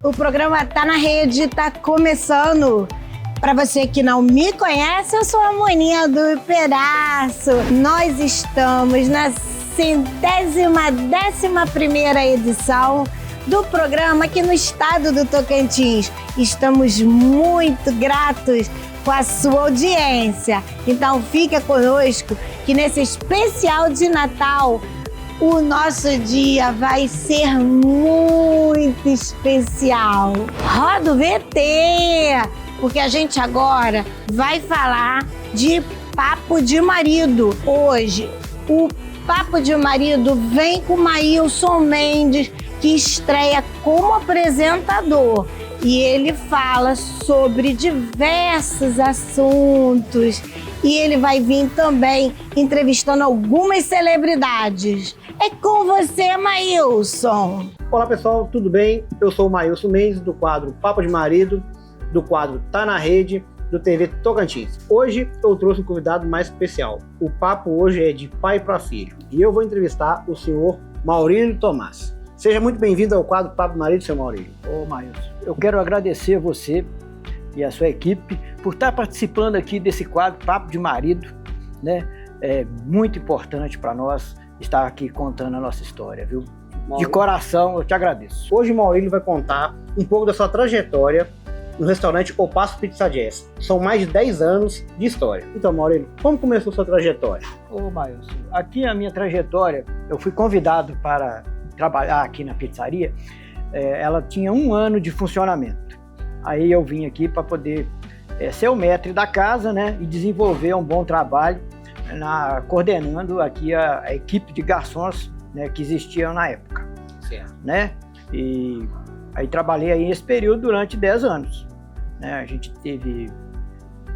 O programa Tá na Rede, tá começando. Para você que não me conhece, eu sou a Moninha do Pedaço. Nós estamos na 111ª edição do programa aqui no estado do Tocantins. Estamos muito gratos com a sua audiência. Então fica conosco que nesse especial de Natal o nosso dia vai ser muito especial. Roda o VT, porque a gente agora vai falar de Papo de Marido. Hoje, o Papo de Marido vem com o Maílson Mendes, que estreia como apresentador. E ele fala sobre diversos assuntos. E ele vai vir também entrevistando algumas celebridades. É com você, Maílson. Olá, pessoal, tudo bem? Eu sou o Maílson Mendes, do quadro Papo de Marido, do quadro Tá na Rede, do TV Tocantins. Hoje eu trouxe um convidado mais especial. O papo hoje é de pai para filho. E eu vou entrevistar o senhor Maurílio Tomás. Seja muito bem-vindo ao quadro Papo de Marido, senhor Maurílio. Ô, Maílson, eu quero agradecer a você e a sua equipe por estar participando aqui desse quadro Papo de Marido, né? É muito importante para nós estar aqui contando a nossa história, viu? Maurílio, de coração, eu te agradeço. Hoje o Maurílio vai contar um pouco da sua trajetória no restaurante O Passo Pizza Jazz. São mais de 10 anos de história. Então, Maurílio, como começou a sua trajetória? Ô, Maílson, aqui a minha trajetória, eu fui convidado para trabalhar aqui na pizzaria. Ela tinha 1 ano de funcionamento. Aí eu vim aqui para poder ser o maître da casa, né, e desenvolver um bom trabalho coordenando aqui a equipe de garçons, né, que existiam na época. Certo. Né? E aí trabalhei aí nesse período durante 10 anos. Né? A gente teve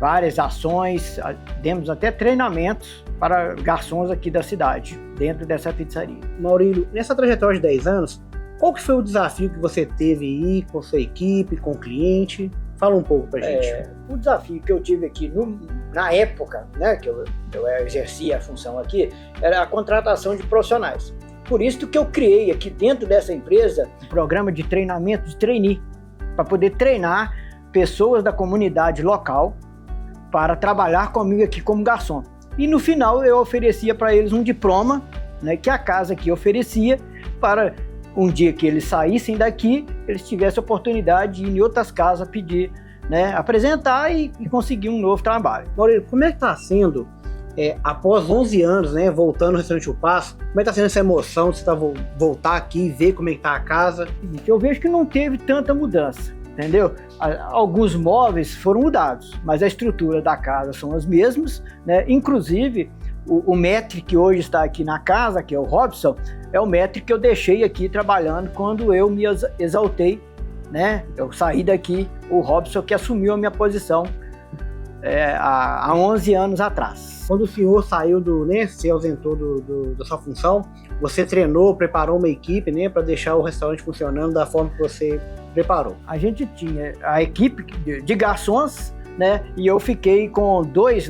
várias ações, demos até treinamentos para garçons aqui da cidade, dentro dessa pizzaria. Maurílio, nessa trajetória de 10 anos, qual que foi o desafio que você teve aí com sua equipe, com o cliente? Fala um pouco pra gente. O desafio que eu tive aqui na época, né, que eu exercia a função aqui, era a contratação de profissionais. Por isso que eu criei aqui dentro dessa empresa um programa de treinamento de trainee, para poder treinar pessoas da comunidade local para trabalhar comigo aqui como garçom. E no final eu oferecia para eles um diploma, né, que a casa aqui oferecia, para um dia que eles saíssem daqui, eles tivessem a oportunidade de ir em outras casas pedir, né, apresentar e conseguir um novo trabalho. Maurílio, como é que está sendo, após 11 anos, né, voltando ao restaurante O Passo, como é que está sendo essa emoção de você voltar aqui e ver como é que está a casa? Eu vejo que não teve tanta mudança, entendeu? Alguns móveis foram mudados, mas a estrutura da casa são as mesmas, né? Inclusive, o maître que hoje está aqui na casa, que é o Robson, é o maître que eu deixei aqui trabalhando quando eu me exaltei, né? Eu saí daqui, o Robson que assumiu a minha posição há 11 anos atrás. Quando o senhor saiu se ausentou da sua função, você treinou, preparou uma equipe, né, para deixar o restaurante funcionando da forma que você preparou? A gente tinha a equipe de garçons, né, e eu fiquei com 2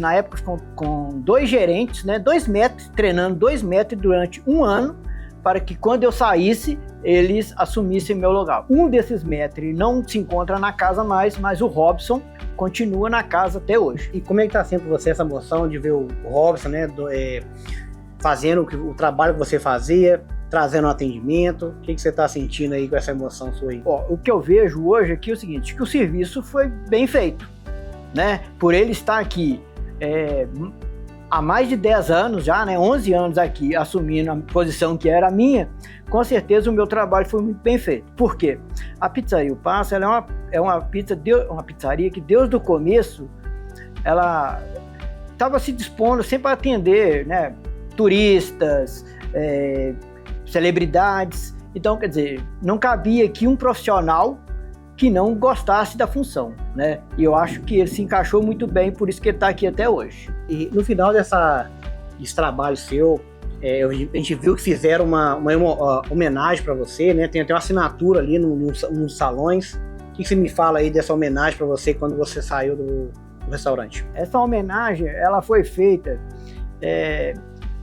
gerentes, né, 2 maîtres, treinando 2 maîtres durante 1 ano, para que quando eu saísse, eles assumissem meu lugar. Um desses maîtres não se encontra na casa mais, mas o Robson continua na casa até hoje. E como é que está sendo para você essa emoção de ver o Robson, né, fazendo o trabalho que você fazia, trazendo um atendimento? O que você está sentindo aí com essa emoção sua aí? O que eu vejo hoje aqui é o seguinte, que o serviço foi bem feito, né? Por ele estar aqui há mais de 10 anos já, né, 11 anos aqui, assumindo a posição que era a minha, com certeza o meu trabalho foi muito bem feito. Por quê? A Pizzaria O Passo, ela é uma pizzaria que desde o começo, ela estava se dispondo sempre a atender, né, turistas, celebridades. Então, quer dizer, não cabia aqui um profissional que não gostasse da função, né? E eu acho que ele se encaixou muito bem, por isso que ele está aqui até hoje. E no final desse trabalho seu, a gente viu que fizeram uma homenagem para você, né? Tem até uma assinatura ali nos salões. O que você me fala aí dessa homenagem para você quando você saiu do restaurante? Essa homenagem, ela foi feita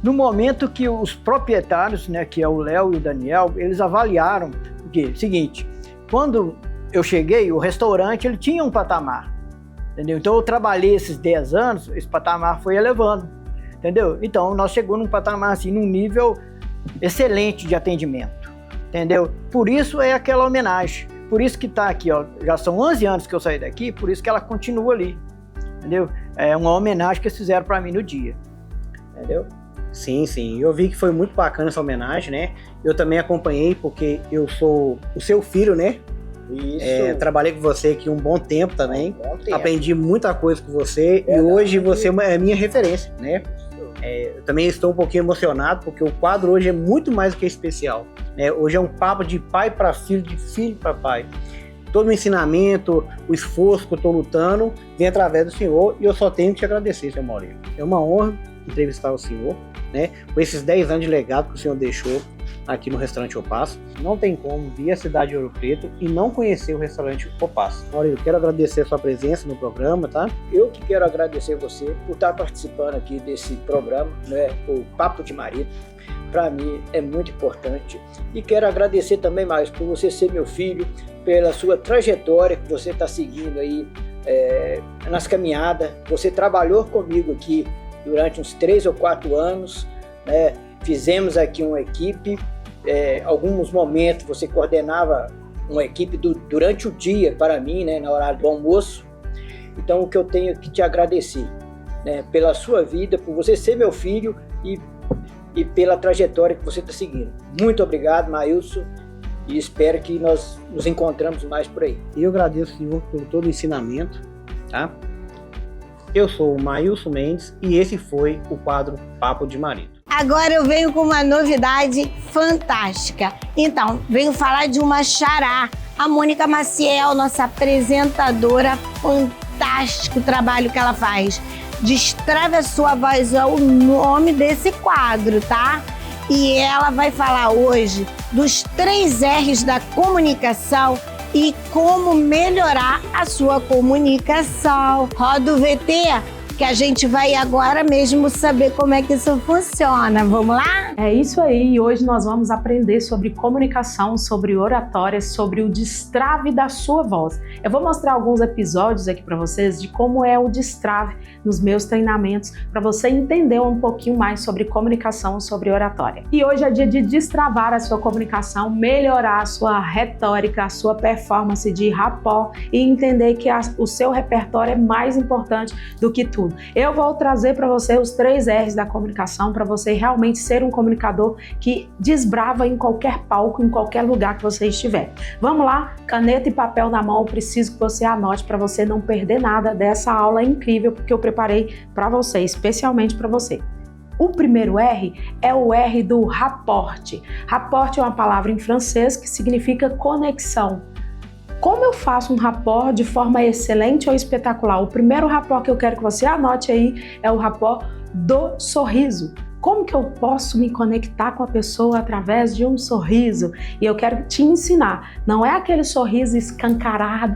no momento que os proprietários, né, que é o Léo e o Daniel, eles avaliaram, porque, seguinte, quando eu cheguei, o restaurante ele tinha um patamar, entendeu? Então eu trabalhei esses 10 anos, esse patamar foi elevando, entendeu? Então nós chegamos num patamar assim, num nível excelente de atendimento, entendeu? Por isso é aquela homenagem, por isso que tá aqui, ó, já são 11 anos que eu saí daqui, por isso que ela continua ali, entendeu? É uma homenagem que eles fizeram para mim no dia, entendeu? Sim, sim. Eu vi que foi muito bacana essa homenagem, né? Eu também acompanhei porque eu sou o seu filho, né? Isso. Trabalhei com você aqui um bom tempo também. Bom tempo. Aprendi muita coisa com você e hoje você é minha referência, né? Eu também estou um pouquinho emocionado porque o quadro hoje é muito mais do que especial. Hoje é um papo de pai para filho, de filho para pai. Todo o ensinamento, o esforço que eu estou lutando vem através do senhor e eu só tenho que te agradecer, seu Maurício. É uma honra entrevistar o senhor, né? Com esses 10 anos de legado que o senhor deixou aqui no restaurante O Passo. Não tem como vir à cidade de Ouro Preto e não conhecer o restaurante O Passo. Maurício, quero agradecer a sua presença no programa, tá? Eu que quero agradecer você por estar participando aqui desse programa, né? O Papo de Marido. Para mim é muito importante. E quero agradecer também mais por você ser meu filho, pela sua trajetória que você está seguindo aí nas caminhadas. Você trabalhou comigo aqui durante uns 3 ou 4 anos, né? Fizemos aqui uma equipe, alguns momentos você coordenava uma equipe durante o dia para mim, né? Na hora do almoço. Então o que eu tenho que te agradecer, né? Pela sua vida, por você ser meu filho e pela trajetória que você está seguindo. Muito obrigado, Maílson, e espero que nós nos encontramos mais por aí. Eu agradeço, senhor, por todo o ensinamento, tá? Eu sou o Maílson Mendes e esse foi o quadro Papo de Marido. Agora eu venho com uma novidade fantástica. Então, venho falar de uma xará. A Mônica Maciel, nossa apresentadora, fantástico trabalho que ela faz. Destrave a sua voz é o nome desse quadro, tá? E ela vai falar hoje dos 3 R's da comunicação e como melhorar a sua comunicação. Roda o VT, que a gente vai agora mesmo saber como é que isso funciona. Vamos lá? É isso aí, e hoje nós vamos aprender sobre comunicação, sobre oratória, sobre o destrave da sua voz. Eu vou mostrar alguns episódios aqui para vocês de como é o destrave nos meus treinamentos, para você entender um pouquinho mais sobre comunicação, sobre oratória. E hoje é dia de destravar a sua comunicação, melhorar a sua retórica, a sua performance de rapport e entender que o seu repertório é mais importante do que tudo. Eu vou trazer para você os 3 R's da comunicação para você realmente ser um comunicador que desbrava em qualquer palco, em qualquer lugar que você estiver. Vamos lá? Caneta e papel na mão, preciso que você anote para você não perder nada dessa aula incrível porque eu preparei para você, especialmente para você. O primeiro R é o R do rapport. Rapport é uma palavra em francês que significa conexão. Como eu faço um rapport de forma excelente ou espetacular? O primeiro rapport que eu quero que você anote aí é o rapport do sorriso. Como que eu posso me conectar com a pessoa através de um sorriso? E eu quero te ensinar. Não é aquele sorriso escancarado.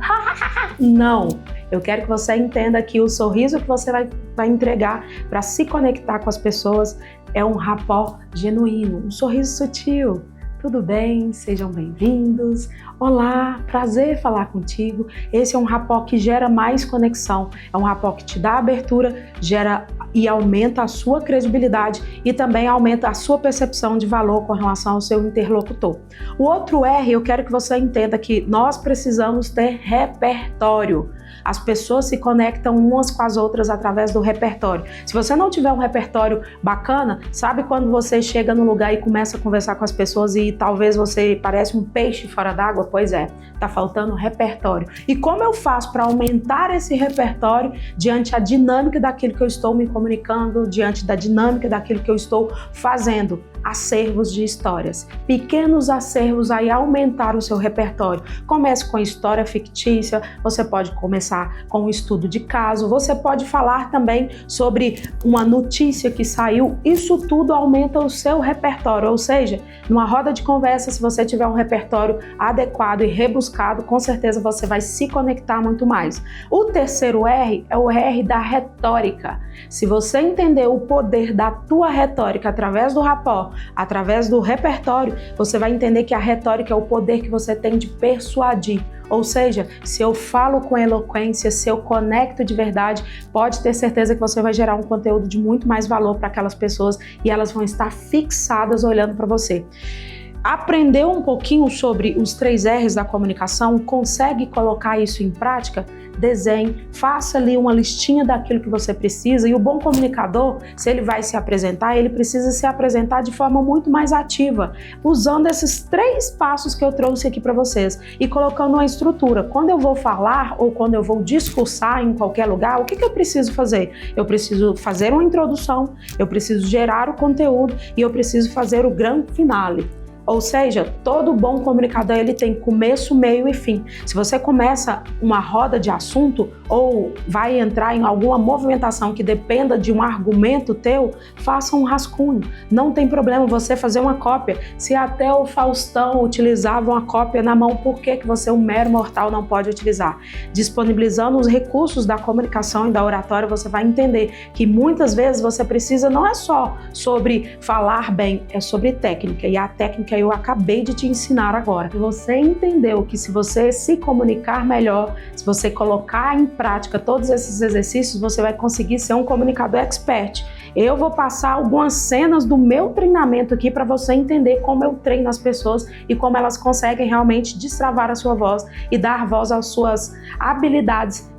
Não. Eu quero que você entenda que o sorriso que você vai entregar para se conectar com as pessoas é um rapport genuíno, um sorriso sutil. Tudo bem? Sejam bem-vindos. Olá, prazer falar contigo. Esse é um rapport que gera mais conexão. É um rapport que te dá abertura, gera e aumenta a sua credibilidade e também aumenta a sua percepção de valor com relação ao seu interlocutor. O outro R, eu quero que você entenda que nós precisamos ter repertório. As pessoas se conectam umas com as outras através do repertório. Se você não tiver um repertório bacana, sabe quando você chega num lugar e começa a conversar com as pessoas e talvez você parece um peixe fora d'água? Pois é, tá faltando repertório. E como eu faço para aumentar esse repertório diante da dinâmica daquilo que eu estou me comunicando, diante da dinâmica daquilo que eu estou fazendo? Acervos de histórias, pequenos acervos aí aumentar o seu repertório. Comece com história fictícia, você pode começar com um estudo de caso, você pode falar também sobre uma notícia que saiu, isso tudo aumenta o seu repertório, ou seja, numa roda de conversa, se você tiver um repertório adequado e rebuscado, com certeza você vai se conectar muito mais. O terceiro R é o R da retórica. Se você entender o poder da tua retórica através do rapport, através do repertório, você vai entender que a retórica é o poder que você tem de persuadir. Ou seja, se eu falo com eloquência, se eu conecto de verdade, pode ter certeza que você vai gerar um conteúdo de muito mais valor para aquelas pessoas e elas vão estar fixadas olhando para você. Aprendeu um pouquinho sobre os 3 R's da comunicação? Consegue colocar isso em prática? Desenhe, faça ali uma listinha daquilo que você precisa, e o bom comunicador, se ele vai se apresentar, ele precisa se apresentar de forma muito mais ativa, usando esses 3 passos que eu trouxe aqui para vocês e colocando uma estrutura. Quando eu vou falar ou quando eu vou discursar em qualquer lugar, o que eu preciso fazer? Eu preciso fazer uma introdução, eu preciso gerar o conteúdo e eu preciso fazer o grande finale. Ou seja, todo bom comunicador ele tem começo, meio e fim. Se você começa uma roda de assunto ou vai entrar em alguma movimentação que dependa de um argumento teu, faça um rascunho. Não tem problema você fazer uma cópia. Se até o Faustão utilizava uma cópia na mão, por que você, um mero mortal, não pode utilizar? Disponibilizando os recursos da comunicação e da oratória, você vai entender que muitas vezes você precisa, não é só sobre falar bem, é sobre técnica. E a técnica eu acabei de te ensinar agora. Você entendeu que se você se comunicar melhor, se você colocar em prática todos esses exercícios, você vai conseguir ser um comunicador expert. Eu vou passar algumas cenas do meu treinamento aqui para você entender como eu treino as pessoas e como elas conseguem realmente destravar a sua voz e dar voz às suas habilidades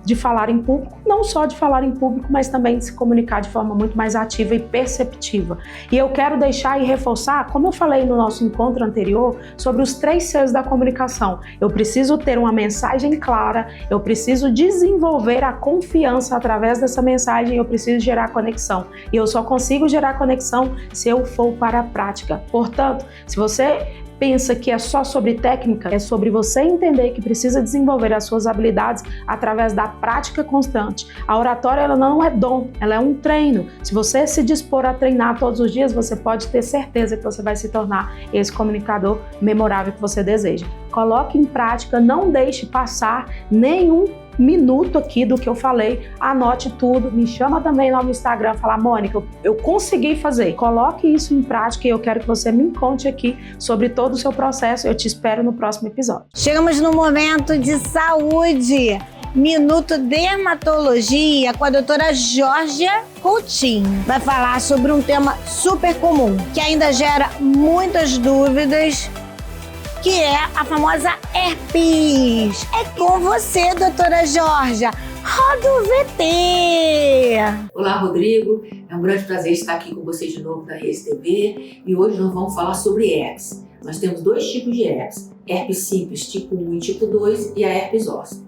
de falar em público, não só de falar em público, mas também de se comunicar de forma muito mais ativa e perceptiva. E eu quero deixar e reforçar, como eu falei no nosso encontro anterior, sobre os 3 Cs da comunicação. Eu preciso ter uma mensagem clara, eu preciso desenvolver a confiança através dessa mensagem, eu preciso gerar conexão. E eu só consigo gerar conexão se eu for para a prática. Portanto, se você pensa que é só sobre técnica, é sobre você entender que precisa desenvolver as suas habilidades através da prática constante. A oratória ela não é dom, ela é um treino. Se você se dispor a treinar todos os dias, você pode ter certeza que você vai se tornar esse comunicador memorável que você deseja. Coloque em prática, não deixe passar nenhum minuto aqui do que eu falei, anote tudo, me chama também lá no Instagram, fala, Mônica, eu consegui fazer. Coloque isso em prática e eu quero que você me conte aqui sobre todo o seu processo. Eu te espero no próximo episódio. Chegamos no momento de saúde. Minuto Dermatologia com a doutora Georgia Coutinho. Vai falar sobre um tema super comum, que ainda gera muitas dúvidas, que é a famosa herpes. É com você, doutora Georgia. Roda o VT! Olá, Rodrigo. É um grande prazer estar aqui com vocês de novo da RedeTV. E hoje nós vamos falar sobre herpes. Nós temos 2 tipos de herpes. Herpes simples, tipo 1 e tipo 2, e a herpes zoster.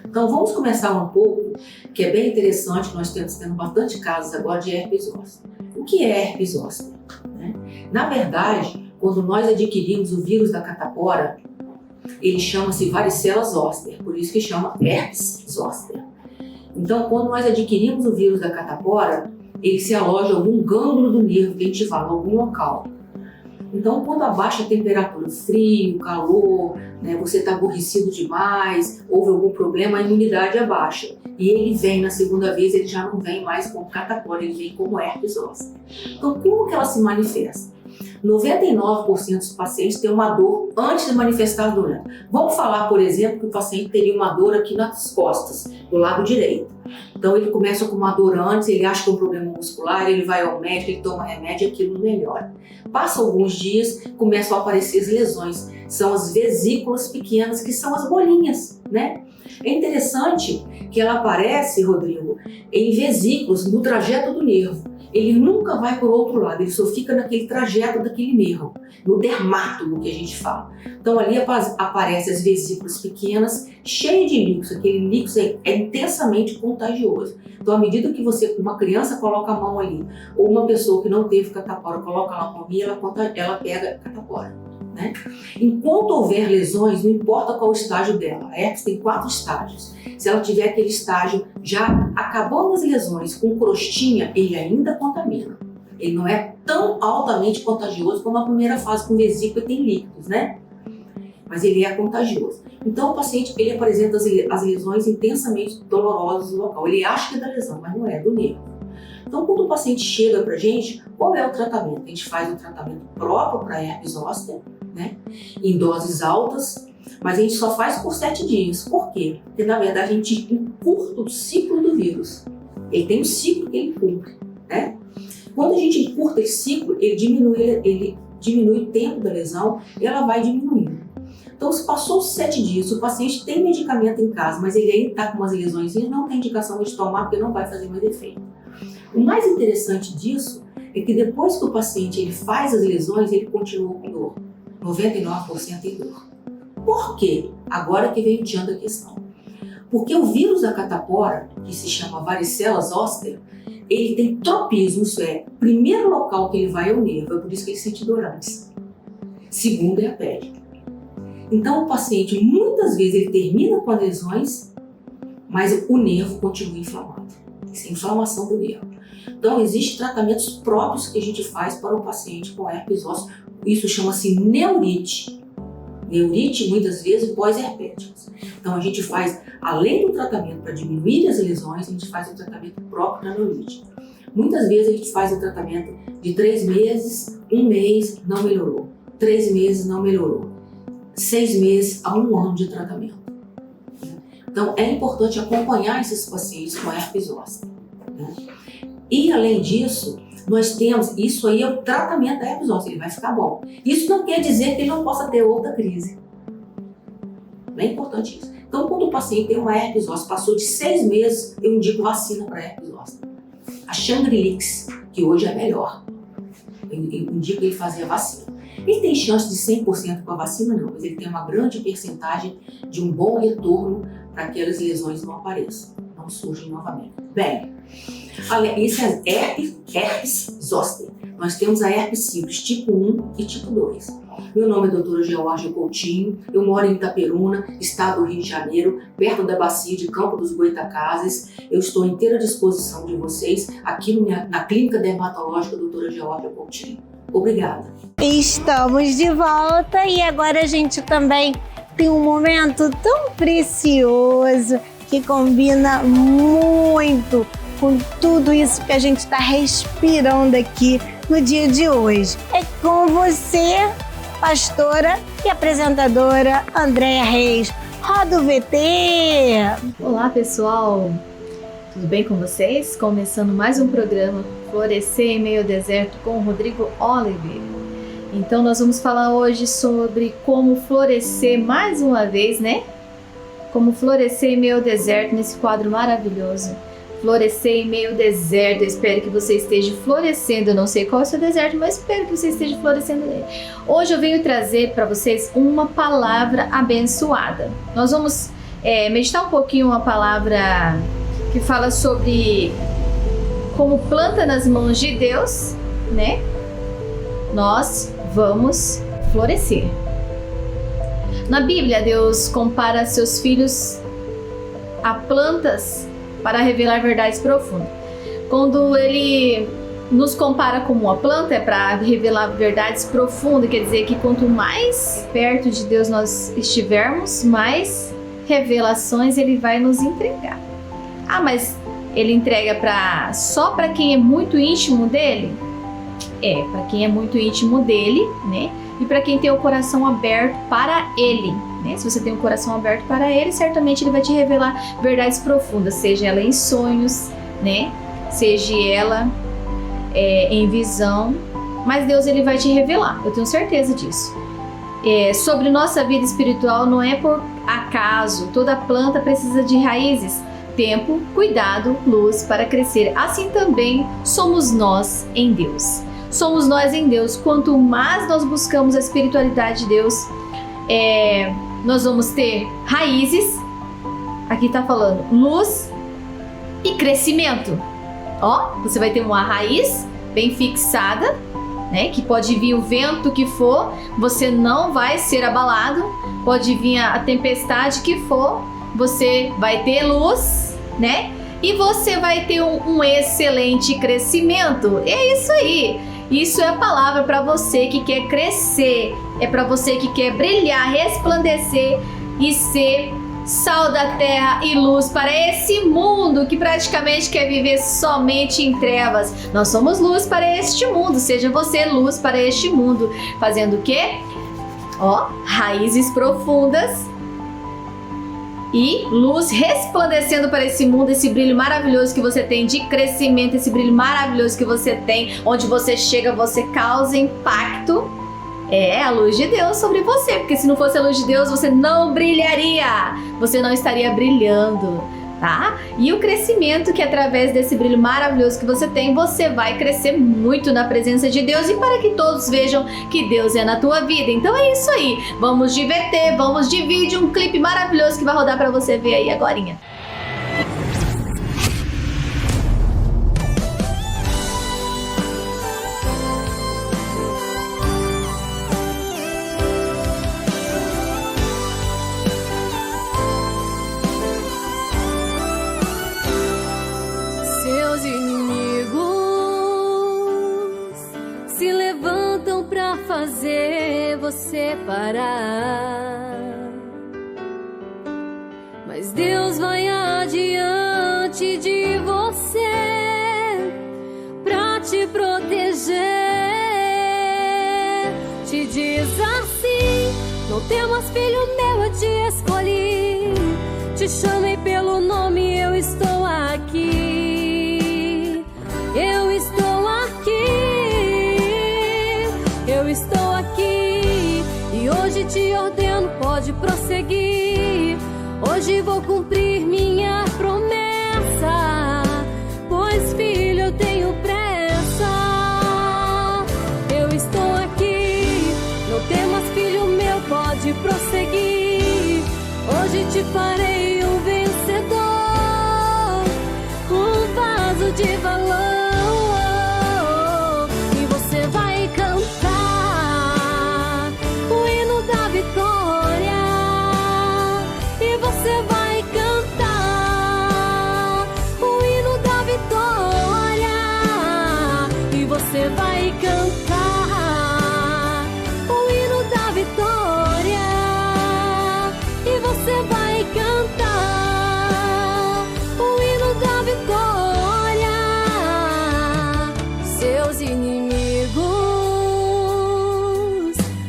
Então vamos começar um pouco, que é bem interessante, que nós temos tendo bastante casos agora de herpes zoster. O que é herpes zoster? Na verdade, quando nós adquirimos o vírus da catapora, ele chama-se varicela zoster, por isso que chama herpes zoster. Então, quando nós adquirimos o vírus da catapora, ele se aloja em algum gânglio do nervo que a gente fala, algum local. Então, quando abaixa a temperatura, frio, calor, você está aborrecido demais, houve algum problema, a imunidade abaixa. E ele vem na segunda vez, ele já não vem mais como catapora, ele vem como herpes zoster. Então, como que ela se manifesta? 99% dos pacientes têm uma dor antes de manifestar a doença. Vamos falar, por exemplo, que o paciente teria uma dor aqui nas costas, do lado direito. Então ele começa com uma dor antes, ele acha que é um problema muscular, ele vai ao médico, ele toma remédio e aquilo não melhora. Passa alguns dias, começam a aparecer as lesões. São as vesículas pequenas, que são as bolinhas, né? É interessante que ela aparece, Rodrigo, em vesículas no trajeto do nervo. Ele nunca vai para o outro lado, ele só fica naquele trajeto daquele nervo, no dermátomo que a gente fala. Então ali aparecem as vesículas pequenas, cheias de líquidos. Aquele líquido é intensamente contagioso. Então à medida que uma criança coloca a mão ali, ou uma pessoa que não teve catapora coloca a mão ali, ela pega catapora. Enquanto houver lesões, não importa qual o estágio dela, a herpes tem 4 estágios. Se ela tiver aquele estágio já acabando as lesões com crostinha, ele ainda contamina. Ele não é tão altamente contagioso como a primeira fase com vesícula e tem líquidos, Mas ele é contagioso. Então o paciente ele apresenta as lesões intensamente dolorosas no local. Ele acha que é da lesão, mas não é, do nervo. Então, quando o paciente chega para a gente, qual é o tratamento? A gente faz um tratamento próprio para herpes zoster, né? Em doses altas, mas a gente só faz por 7 dias. Por quê? Porque, na verdade, a gente encurta o ciclo do vírus. Ele tem um ciclo que ele cumpre, né? Quando a gente encurta esse ciclo, ele diminui o tempo da lesão e ela vai diminuindo. Então, se passou os 7 dias, o paciente tem medicamento em casa, mas ele ainda está com umas lesões, não tem indicação de tomar porque não vai fazer mais efeito. O mais interessante disso é que depois que o paciente ele faz as lesões, ele continua com dor. 99% tem dor. Por quê? Agora que vem o tchan da questão. Porque o vírus da catapora, que se chama varicela zoster, ele tem tropismo, isso é, o primeiro local que ele vai é o nervo, é por isso que ele sente dor antes. Segundo é a pele. Então o paciente, muitas vezes, ele termina com as lesões, mas o nervo continua inflamado. Isso é inflamação do nervo. Então existem tratamentos próprios que a gente faz para o paciente com herpes zoster. Isso chama-se neurite. Neurite, muitas vezes, pós-herpéticos. Então a gente faz, além do tratamento para diminuir as lesões, a gente faz o tratamento próprio da neurite. Muitas vezes a gente faz o tratamento de 3 meses, 1 mês, não melhorou. 3 meses, não melhorou. 6 meses a 1 ano de tratamento. Então é importante acompanhar esses pacientes com herpes zoster, né? E além disso, nós temos, isso aí é o tratamento da herpes zoster, ele vai ficar bom. Isso não quer dizer que ele não possa ter outra crise. Não é importante isso. Então, quando o paciente tem uma herpes zoster, passou de 6 meses, eu indico vacina para herpes zoster. A Shingrix, que hoje é melhor, eu indico ele fazer a vacina. Ele tem chance de 100% com a vacina? Não, mas ele tem uma grande percentagem de um bom retorno para que aquelas lesões não apareçam, não surgem novamente. Bem, isso é herpes zoster. Nós temos a herpes simples tipo 1 e tipo 2. Meu nome é doutora Georgia Coutinho, eu moro em Itaperuna, estado do Rio de Janeiro, perto da bacia de Campo dos Goitacazes. Eu estou à inteira disposição de vocês aqui na Clínica Dermatológica doutora Georgia Coutinho. Obrigada. Estamos de volta e agora a gente também tem um momento tão precioso que combina muito com tudo isso que a gente está respirando aqui no dia de hoje. É com você, pastora e apresentadora Andréa Reis. Roda o VT! Olá pessoal, tudo bem com vocês? Começando mais um programa Florescer em Meio ao Deserto com o Rodrigo Oliveira. Então nós vamos falar hoje sobre como florescer mais uma vez, né? Como florescer em meio ao deserto nesse quadro maravilhoso. Florescer em meio ao deserto, eu espero que você esteja florescendo, eu não sei qual é o seu deserto, mas espero que você esteja florescendo nele. Hoje eu venho trazer para vocês uma palavra abençoada. Nós vamos meditar um pouquinho uma palavra que fala sobre como planta nas mãos de Deus, né? Nós vamos florescer. Na Bíblia, Deus compara seus filhos a plantas para revelar verdades profundas. Quando Ele nos compara como uma planta, é para revelar verdades profundas, quer dizer que quanto mais perto de Deus nós estivermos, mais revelações Ele vai nos entregar. Ah, mas Ele entrega só para quem é muito íntimo dele? É, para quem é muito íntimo dele, né? E para quem tem o coração aberto para ele, né? Se você tem o coração aberto para ele, certamente ele vai te revelar verdades profundas, seja ela em sonhos, né? Seja ela em visão, mas Deus ele vai te revelar, eu tenho certeza disso. Sobre nossa vida espiritual não é por acaso, toda planta precisa de raízes, tempo, cuidado, luz para crescer. Assim também somos nós em Deus. Somos nós em Deus. Quanto mais nós buscamos a espiritualidade de Deus, nós vamos ter raízes. Aqui está falando luz e crescimento. Ó, você vai ter uma raiz bem fixada, né? Que pode vir o vento que for, você não vai ser abalado. Pode vir a tempestade que for, você vai ter luz, né? E você vai ter um excelente crescimento. É isso aí. Isso é a palavra para você que quer crescer. É para você que quer brilhar, resplandecer e ser sal da terra e luz para esse mundo que praticamente quer viver somente em trevas. Nós somos luz para este mundo, seja você luz para este mundo. Fazendo o quê? Raízes profundas e luz resplandecendo para esse mundo, esse brilho maravilhoso que você tem de crescimento, esse brilho maravilhoso que você tem, onde você chega, você causa impacto. É a luz de Deus sobre você, porque se não fosse a luz de Deus, você não brilharia, você não estaria brilhando, tá? E o crescimento que através desse brilho maravilhoso que você tem, você vai crescer muito na presença de Deus e para que todos vejam que Deus é na tua vida. Então é isso aí, vamos de VT, vamos de vídeo, um clipe maravilhoso que vai rodar para você ver aí agorinha. Seus inimigos se levantam pra fazer você parar, mas Deus vai adiante de você pra te proteger. Te diz assim: não temas, filho meu, eu te escolhi, te chamei pelo nome, eu estou aqui. Eu estou aqui, eu estou aqui, e hoje te ordeno, pode prosseguir. Hoje vou cumprir minha promessa, pois filho, eu tenho pressa. Eu estou aqui, não temas, filho meu, pode prosseguir. Hoje te farei um vencedor, um vaso de valor. Você vai cantar o hino da vitória, e você vai cantar o hino da vitória. Seus inimigos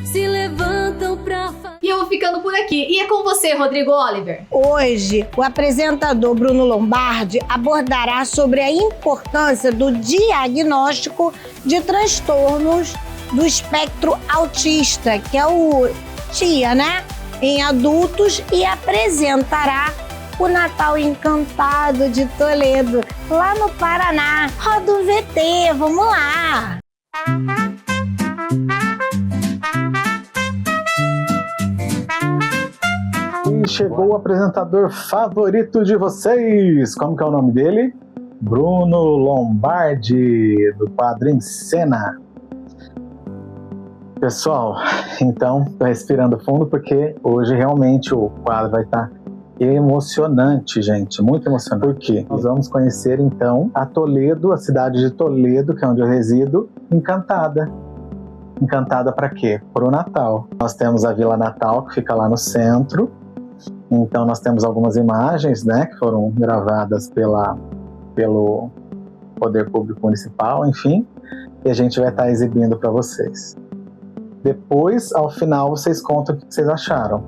se levantam pra... E eu vou ficando por aqui. E é com você, Rodrigo Oliver. Hoje, o apresentador Bruno Lombardi abordará sobre a importância do diagnóstico de transtornos do espectro autista, que é o TIA, né? Em adultos, e apresentará o Natal Encantado de Toledo, lá no Paraná. Roda o VT, vamos lá! E chegou o apresentador favorito de vocês. Como que é o nome dele? Bruno Lombardi, do quadro Em Cena. Pessoal, então, tô respirando fundo porque hoje realmente o quadro vai estar emocionante, gente, muito emocionante. Por quê? Nós vamos conhecer então a Toledo, a cidade de Toledo, que é onde eu resido, encantada. Encantada para quê? Para o Natal. Nós temos a Vila Natal, que fica lá no centro. Então nós temos algumas imagens, né, que foram gravadas pelo Poder Público Municipal, enfim, e a gente vai estar exibindo para vocês. Depois, ao final, vocês contam o que vocês acharam.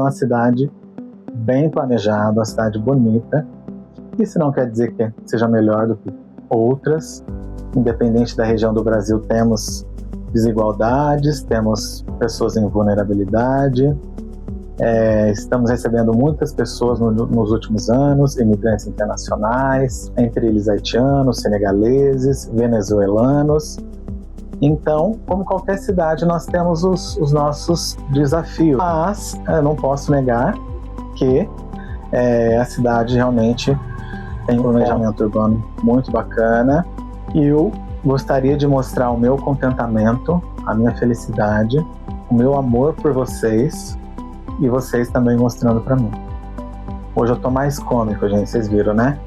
uma cidade bem planejada, uma cidade bonita. Isso não quer dizer que seja melhor do que outras. Independente da região do Brasil, temos desigualdades, temos pessoas em vulnerabilidade. Estamos recebendo muitas pessoas nos últimos anos, imigrantes internacionais, entre eles haitianos, senegaleses, venezuelanos. Então, como qualquer cidade, nós temos os nossos desafios. Mas eu não posso negar que a cidade realmente tem um planejamento urbano muito bacana. E eu gostaria de mostrar o meu contentamento, a minha felicidade, o meu amor por vocês e vocês também mostrando para mim. Hoje eu tô mais cômico, gente, vocês viram, né?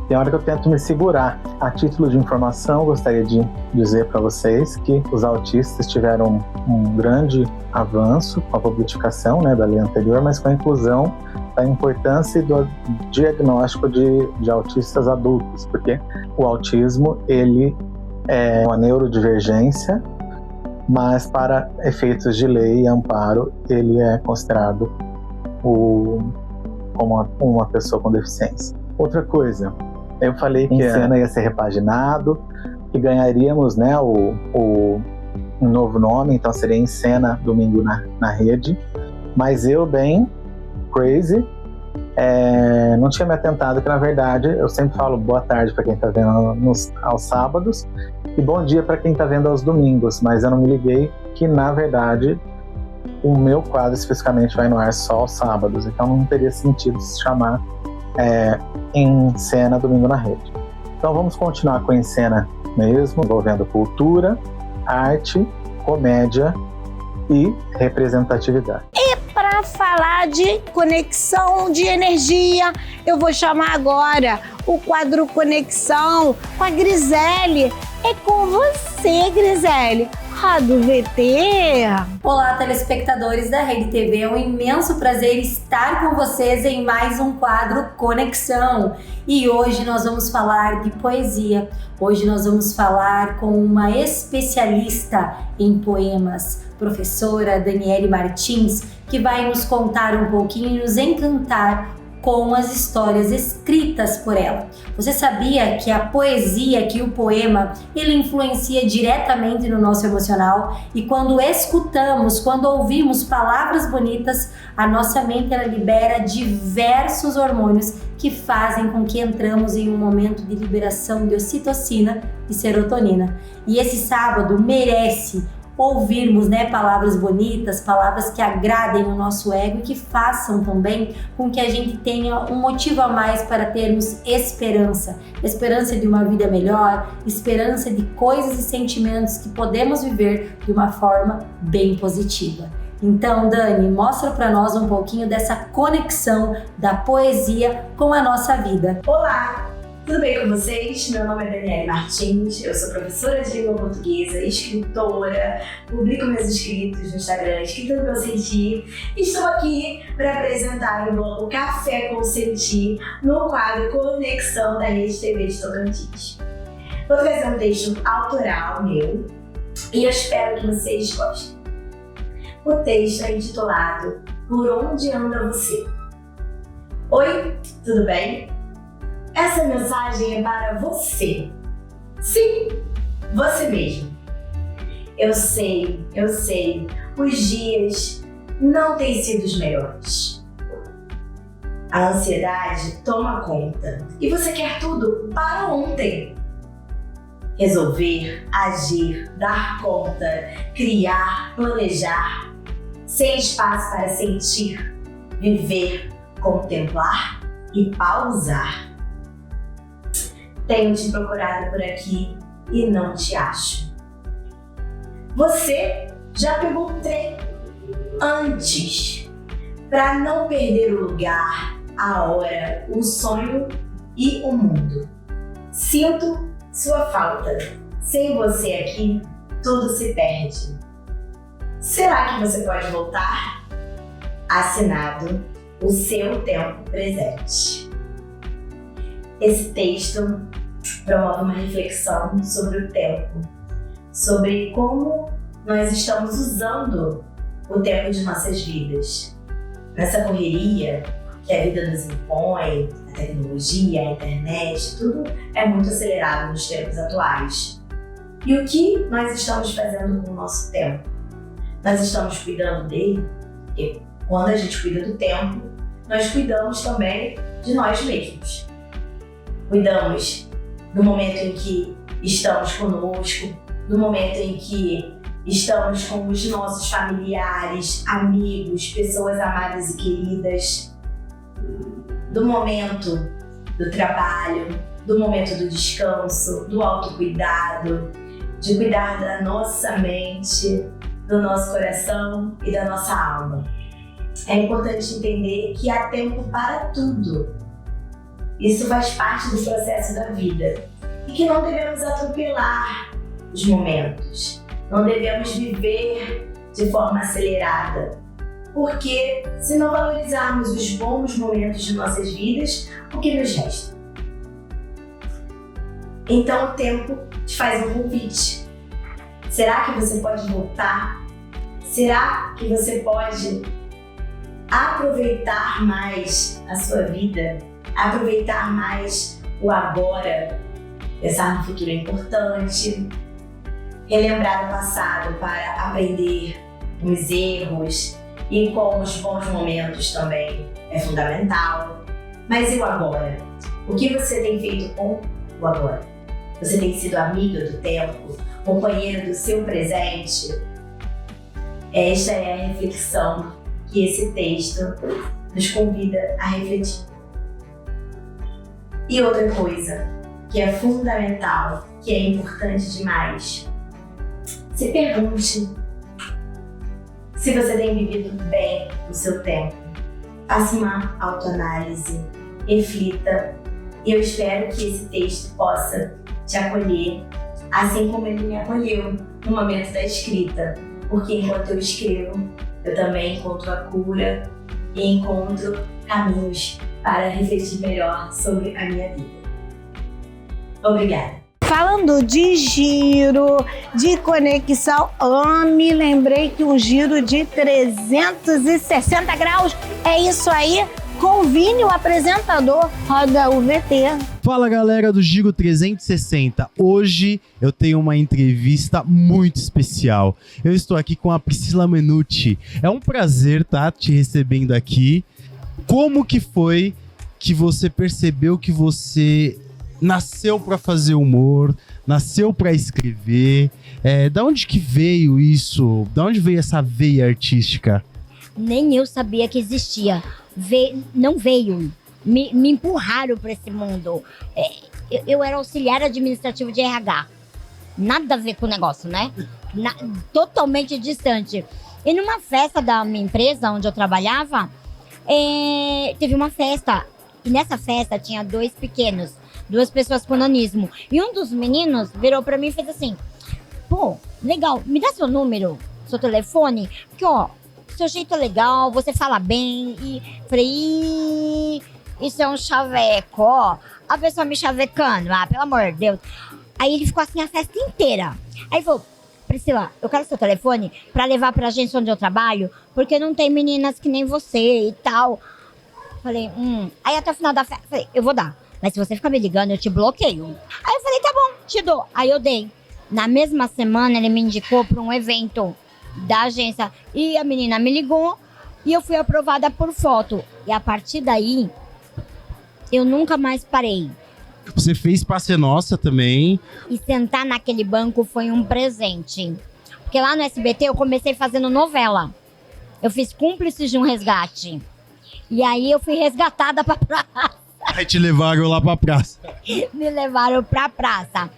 Tem hora que eu tento me segurar. A título de informação, gostaria de dizer para vocês que os autistas tiveram um grande avanço com a publicação, né, da lei anterior, mas com a inclusão da importância do diagnóstico de autistas adultos, porque o autismo, ele é uma neurodivergência, mas para efeitos de lei e amparo, ele é considerado como uma pessoa com deficiência. Outra coisa, eu falei que a cena ia ser repaginado, que ganharíamos, né, um novo nome, então seria Em Cena Domingo na Rede, mas eu, bem crazy, não tinha me atentado que, na verdade, eu sempre falo boa tarde para quem está vendo aos sábados e bom dia para quem está vendo aos domingos, mas eu não me liguei que, na verdade, o meu quadro especificamente vai no ar só aos sábados, então não teria sentido se chamar Em Cena Domingo na Rede. Então vamos continuar com Em Cena mesmo, envolvendo cultura, arte, comédia e representatividade. Para falar de conexão de energia, eu vou chamar agora o quadro Conexão com a Grisele. É com você, Grisele. Roda o VT. Olá, telespectadores da Rede TV. É um imenso prazer estar com vocês em mais um quadro Conexão. E hoje nós vamos falar de poesia. Hoje nós vamos falar com uma especialista em poemas, professora Daniele Martins, que vai nos contar um pouquinho e nos encantar com as histórias escritas por ela. Você sabia que a poesia, que o poema, ele influencia diretamente no nosso emocional, e quando escutamos, quando ouvimos palavras bonitas, a nossa mente ela libera diversos hormônios que fazem com que entramos em um momento de liberação de ocitocina e serotonina. E esse sábado merece ouvirmos, né, palavras bonitas, palavras que agradem o nosso ego e que façam também com que a gente tenha um motivo a mais para termos esperança de uma vida melhor, esperança de coisas e sentimentos que podemos viver de uma forma bem positiva. Então, Dani, mostra para nós um pouquinho dessa conexão da poesia com a nossa vida. Olá! Tudo bem com vocês? Meu nome é Daniele Martins, eu sou professora de língua portuguesa, escritora, publico meus escritos no Instagram, Escrita do Meu Sentir, e estou aqui para apresentar o bloco Café com Sentir no quadro Conexão da Rede TV de Tocantins. Vou trazer um texto autoral meu e eu espero que vocês gostem. O texto é intitulado Por Onde Anda Você? Oi, tudo bem? Essa mensagem é para você. Sim, você mesmo. Eu sei, os dias não têm sido os melhores. A ansiedade toma conta e você quer tudo para ontem. Resolver, agir, dar conta, criar, planejar, sem espaço para sentir, viver, contemplar e pausar. Tenho te procurado por aqui e não te acho. Você já pegou o trem antes, para não perder o lugar, a hora, o sonho e o mundo. Sinto sua falta. Sem você aqui, tudo se perde. Será que você pode voltar? Assinado, o seu tempo presente. Esse texto promove uma reflexão sobre o tempo, sobre como nós estamos usando o tempo de nossas vidas. nessa correria que a vida nos impõe, a tecnologia, a internet, tudo é muito acelerado nos tempos atuais. E o que nós estamos fazendo com o nosso tempo? Nós estamos cuidando dele? Porque quando a gente cuida do tempo, nós cuidamos também de nós mesmos. Cuidamos do momento em que estamos conosco, do momento em que estamos com os nossos familiares, amigos, pessoas amadas e queridas, do momento do trabalho, do momento do descanso, do autocuidado, de cuidar da nossa mente, do nosso coração e da nossa alma. É importante entender que há tempo para tudo. Isso faz parte do processo da vida e que não devemos atropelar os momentos, não devemos viver de forma acelerada, porque se não valorizarmos os bons momentos de nossas vidas, o que nos resta? Então o tempo te faz um convite. Será que você pode voltar? Será que você pode aproveitar mais a sua vida? Aproveitar mais o agora? Pensar no futuro é importante. Relembrar o passado para aprender com os erros e com os bons momentos também é fundamental. Mas e o agora? O que você tem feito com o agora? Você tem sido amiga do tempo? Companheiro do seu presente? Esta é a reflexão que esse texto nos convida a refletir. E outra coisa que é fundamental, que é importante demais, se pergunte se você tem vivido bem o seu tempo. Faça uma autoanálise, reflita, e eu espero que esse texto possa te acolher, assim como ele me acolheu no momento da escrita, porque enquanto eu escrevo, eu também encontro a cura e encontro caminhos para refletir melhor sobre a minha vida. Obrigada. Falando de giro, de conexão, me lembrei que um giro de 360 graus é isso aí. Com o Vini, o apresentador, roda o VT. Fala galera do Giro 360, hoje eu tenho uma entrevista muito especial. Eu estou aqui com a Priscila Menucci, é um prazer te recebendo aqui. Como que foi que você percebeu que você nasceu para fazer humor, nasceu para escrever? Da onde que veio isso? Da onde veio essa veia artística? Nem eu sabia que existia. Não veio. Me empurraram para esse mundo. Eu era auxiliar administrativo de RH. Nada a ver com o negócio, né? Totalmente distante. E numa festa da minha empresa, onde eu trabalhava, teve uma festa. E nessa festa tinha 2 pequenos, 2 pessoas com nanismo. E um dos meninos virou para mim e fez assim: pô, legal, me dá seu número, seu telefone, porque ó, seu jeito é legal, você fala bem. E falei, isso é um chaveco, ó. A pessoa me chavecando, pelo amor de Deus. Aí ele ficou assim a festa inteira. Aí ele falou: Priscila, eu quero seu telefone pra levar pra agência onde eu trabalho, porque não tem meninas que nem você e tal. Falei, Aí até o final da festa, falei, eu vou dar. Mas se você ficar me ligando, eu te bloqueio. Aí eu falei, tá bom, te dou. Aí eu dei. Na mesma semana, ele me indicou pra um evento da agência. E a menina me ligou e eu fui aprovada por foto. E a partir daí, eu nunca mais parei. Você fez Praça Nossa também. E sentar naquele banco foi um presente. Porque lá no SBT eu comecei fazendo novela. Eu fiz Cúmplices de um Resgate. E aí eu fui resgatada pra praça. Aí te levaram lá pra praça. Me levaram pra praça.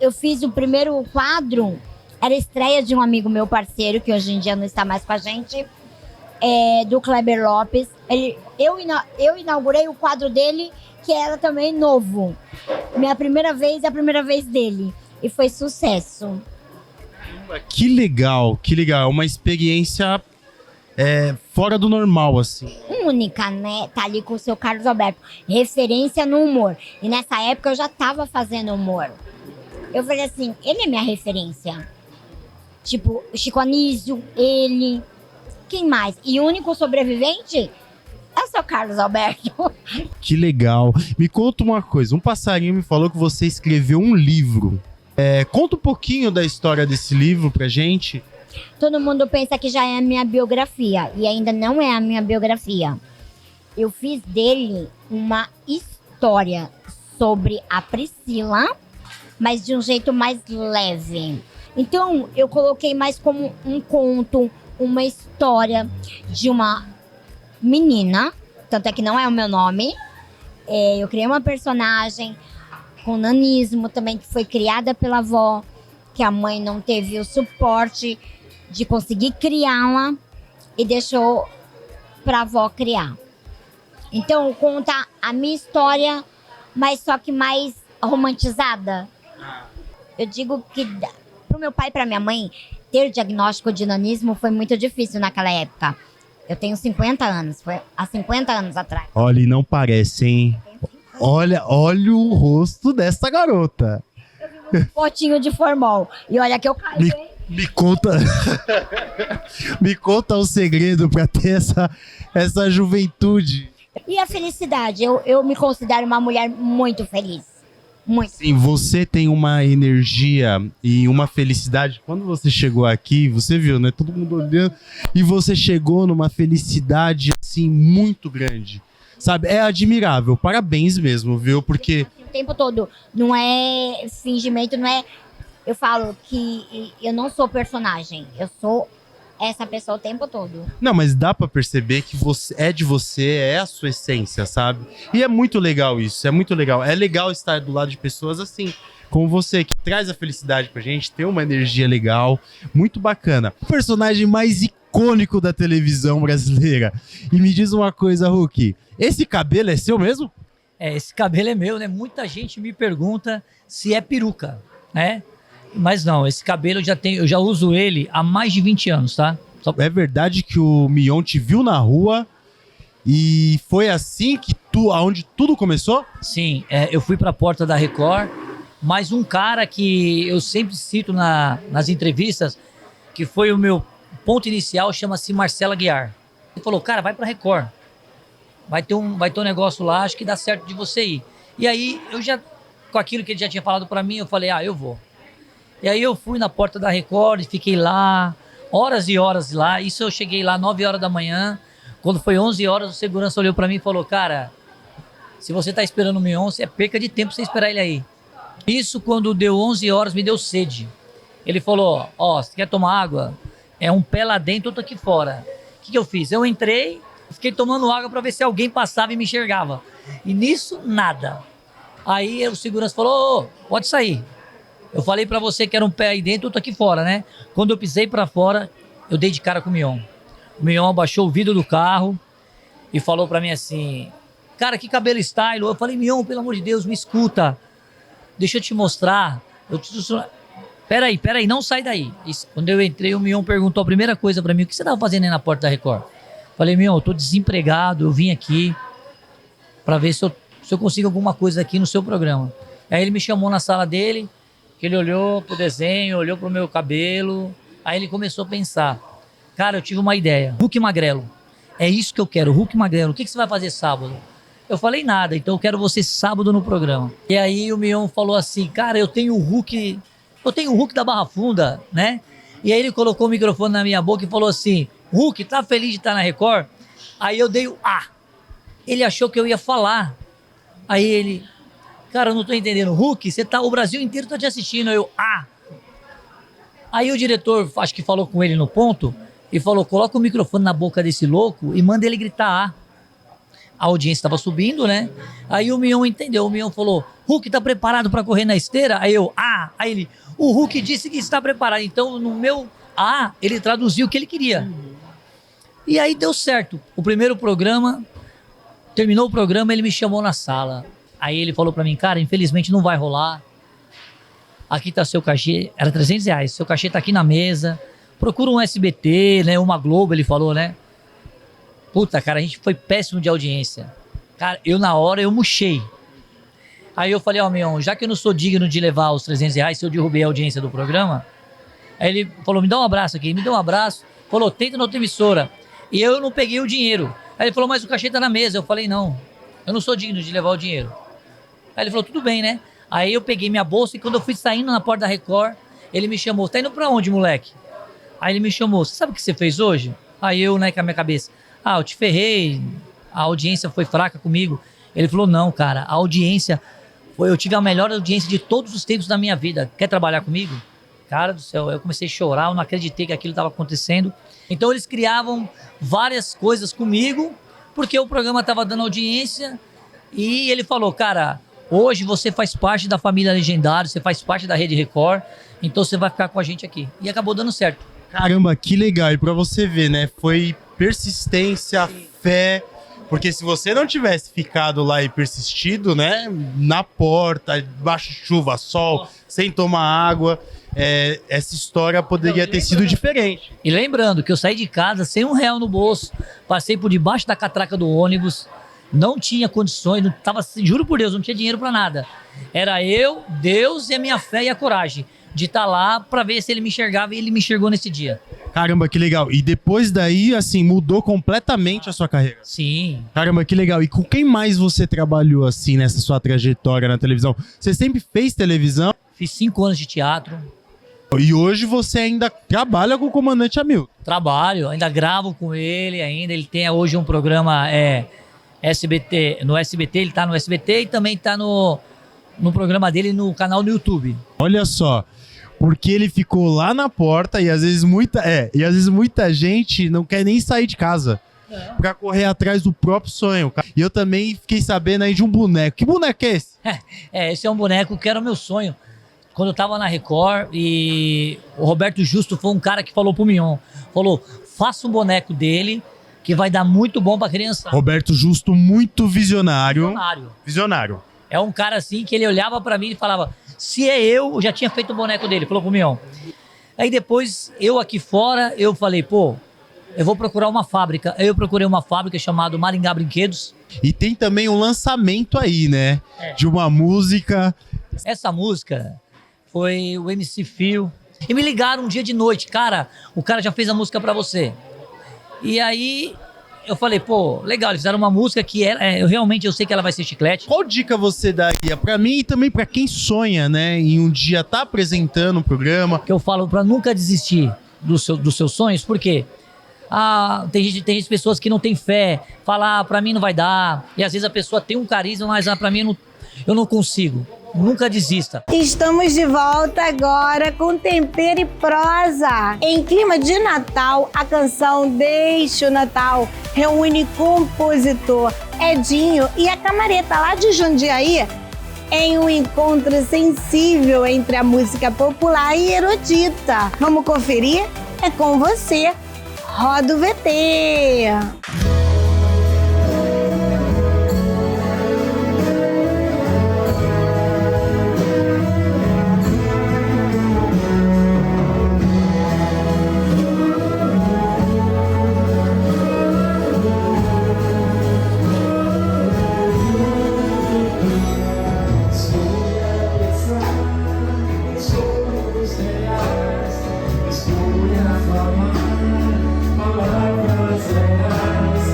Eu fiz o primeiro quadro, era a estreia de um amigo meu parceiro, que hoje em dia não está mais com a gente, do Kleber Lopes. Eu inaugurei o quadro dele, que era também novo. Minha primeira vez e a primeira vez dele. E foi sucesso. Que legal, que legal. Uma experiência fora do normal, assim. Única, né? Tá ali com o seu Carlos Alberto. Referência no humor. E nessa época eu já tava fazendo humor. Eu falei assim, ele é minha referência. Tipo, o Chico Anísio, ele. Quem mais? E o único sobrevivente é o seu Carlos Alberto. Que legal. Me conta uma coisa, um passarinho me falou que você escreveu um livro. Conta um pouquinho da história desse livro pra gente. Todo mundo pensa que já é a minha biografia, e ainda não é a minha biografia. Eu fiz dele uma história sobre a Priscila, mas de um jeito mais leve. Então, eu coloquei mais como um conto, uma história de uma menina, tanto é que não é o meu nome. Eu criei uma personagem com nanismo também, que foi criada pela avó, que a mãe não teve o suporte de conseguir criá-la e deixou pra avó criar. Então, conta a minha história, mas só que mais romantizada. Eu digo que pro meu pai e pra minha mãe, ter diagnóstico de nanismo foi muito difícil naquela época. Eu tenho 50 anos, foi há 50 anos atrás. Olha, e não parece, hein? Olha o rosto dessa garota. Potinho de formol. E olha que eu caí, hein? Me conta. Me conta o segredo pra ter essa juventude. E a felicidade? Eu me considero uma mulher muito feliz. Muito. Sim, você tem uma energia e uma felicidade. Quando você chegou aqui, você viu, né? Todo mundo olhando. E você chegou numa felicidade, assim, muito grande. Sabe? É admirável. Parabéns mesmo, viu? Porque... O tempo todo. Não é fingimento, não é... Eu falo que eu não sou personagem. Eu sou essa pessoa o tempo todo. Não, mas dá pra perceber que você é a sua essência, sabe? E é muito legal isso, é muito legal. É legal estar do lado de pessoas assim, como você, que traz a felicidade pra gente, tem uma energia legal, muito bacana. O personagem mais icônico da televisão brasileira. E me diz uma coisa, Hulk, esse cabelo é seu mesmo? Esse cabelo é meu, né? Muita gente me pergunta se é peruca, né? Mas não, esse cabelo eu já uso ele há mais de 20 anos, tá? É verdade que o Mion te viu na rua e foi assim que aonde tudo começou? Sim, eu fui pra porta da Record, mas um cara que eu sempre cito nas entrevistas, que foi o meu ponto inicial, chama-se Marcelo Aguiar. Ele falou, cara, vai pra Record, vai ter um negócio lá, acho que dá certo de você ir. E aí, com aquilo que ele já tinha falado pra mim, eu falei, eu vou. E aí eu fui na porta da Record, fiquei lá, horas e horas lá. Isso eu cheguei lá 9 horas da manhã. Quando foi 11 horas, o segurança olhou pra mim e falou, cara, se você tá esperando o Mion, é perca de tempo você esperar ele aí. Isso quando deu 11 horas, me deu sede. Ele falou, você quer tomar água? É um pé lá dentro, outro aqui fora. O que eu fiz? Eu entrei, fiquei tomando água pra ver se alguém passava e me enxergava. E nisso, nada. Aí o segurança falou, pode sair. Eu falei pra você que era um pé aí dentro, outro aqui fora, né? Quando eu pisei pra fora, eu dei de cara com o Mion. O Mion abaixou o vidro do carro e falou pra mim assim, cara, que cabelo style. Eu falei, Mion, pelo amor de Deus, me escuta. Deixa eu te mostrar. Peraí, não sai daí. Quando eu entrei, o Mion perguntou a primeira coisa pra mim, o que você tava fazendo aí na porta da Record? Falei, Mion, eu tô desempregado, eu vim aqui pra ver se eu consigo alguma coisa aqui no seu programa. Aí ele me chamou na sala dele, que ele olhou pro desenho, olhou pro meu cabelo, aí ele começou a pensar, cara, eu tive uma ideia, Hulk Magrelo, é isso que eu quero, Hulk Magrelo, o que você vai fazer sábado? Eu falei nada, então eu quero você sábado no programa. E aí o Mion falou assim, cara, eu tenho o Hulk da Barra Funda, né? E aí ele colocou o microfone na minha boca e falou assim, Hulk, tá feliz de estar na Record? Aí eu dei o Ele achou que eu ia falar. Aí ele... Cara, eu não tô entendendo. Hulk, o Brasil inteiro tá te assistindo. Aí o diretor, acho que falou com ele no ponto, e falou, coloca o microfone na boca desse louco e manda ele gritar A audiência estava subindo, né? Aí o Mion entendeu. O Mion falou, Hulk tá preparado para correr na esteira? Aí eu, Aí ele, o Hulk disse que está preparado. Então no meu ele traduziu o que ele queria. E aí deu certo. O primeiro programa, terminou o programa, ele me chamou na sala. Aí ele falou pra mim, cara, infelizmente não vai rolar. Aqui tá seu cachê, era R$300, seu cachê tá aqui na mesa. Procura um SBT, né, uma Globo, ele falou, né? Puta, cara, a gente foi péssimo de audiência. Cara, na hora eu murchei. Aí eu falei, Mion, já que eu não sou digno de levar os R$300, se eu derrubei a audiência do programa, aí ele falou, me dá um abraço aqui, me deu um abraço. falou, tenta na outra emissora. E eu não peguei o dinheiro. Aí ele falou, mas o cachê tá na mesa. Eu falei, não, eu não sou digno de levar o dinheiro. Aí ele falou, tudo bem, né? Aí eu peguei minha bolsa e quando eu fui saindo na porta da Record, ele me chamou, tá indo pra onde, moleque? Aí ele me chamou, você sabe o que você fez hoje? Aí eu, né, com a minha cabeça, eu te ferrei, a audiência foi fraca comigo. Ele falou, não, cara, a audiência, eu tive a melhor audiência de todos os tempos da minha vida. Quer trabalhar comigo? Cara do céu, eu comecei a chorar, eu não acreditei que aquilo estava acontecendo. Então eles criavam várias coisas comigo, porque o programa estava dando audiência, e ele falou, cara, hoje você faz parte da família Legendário, você faz parte da Rede Record, então você vai ficar com a gente aqui. E acabou dando certo. Caramba, que legal. E pra você ver, né, foi persistência, fé, porque se você não tivesse ficado lá e persistido, né, na porta, debaixo de chuva, sol, sem tomar água, essa história poderia ter sido diferente. E lembrando que eu saí de casa sem R$1 no bolso, passei por debaixo da catraca do ônibus, não tinha condições, não tava, juro por Deus, não tinha dinheiro pra nada. Era eu, Deus e a minha fé e a coragem de estar lá pra ver se ele me enxergava, e ele me enxergou nesse dia. Caramba, que legal. E depois daí, assim, mudou completamente a sua carreira. Sim. Caramba, que legal. E com quem mais você trabalhou, assim, nessa sua trajetória na televisão? Você sempre fez televisão? Fiz 5 anos de teatro. E hoje você ainda trabalha com o Comandante Hamilton? Trabalho, ainda gravo com ele ainda. Ele tem hoje um programa SBT, no SBT, ele tá no SBT e também tá no programa dele no canal no YouTube. Olha só, porque ele ficou lá na porta e às vezes muita gente não quer nem sair de casa pra correr atrás do próprio sonho. E eu também fiquei sabendo aí de um boneco. Que boneco é esse? Esse é um boneco que era o meu sonho. Quando eu tava na Record, e o Roberto Justo foi um cara que falou pro Mignon, falou, faça um boneco dele que vai dar muito bom pra criança. Roberto Justo, muito visionário. Visionário. É um cara assim que ele olhava pra mim e falava, se é eu já tinha feito o boneco dele, falou pro Mignon. Aí depois, eu aqui fora, eu falei, pô, eu vou procurar uma fábrica. Aí eu procurei uma fábrica chamada Maringá Brinquedos. E tem também um lançamento aí, né? De uma música. Essa música foi o MC Fio. E me ligaram um dia de noite, cara, o cara já fez a música pra você. E aí eu falei, pô, legal, eles fizeram uma música que eu sei que ela vai ser chiclete. Qual dica você daria pra mim e também pra quem sonha, né, em um dia tá apresentando um programa? Que eu falo pra nunca desistir dos seus sonhos, porque tem pessoas que não têm fé, falar pra mim não vai dar, e às vezes a pessoa tem um carisma, mas pra mim eu não consigo. Nunca desista. Estamos de volta agora com Tempero e Prosa. Em clima de Natal, a canção Deixa o Natal reúne compositor Edinho e a Camareta lá de Jundiaí em um encontro sensível entre a música popular e erudita. Vamos conferir? É com você. Roda o VT. Palavras reais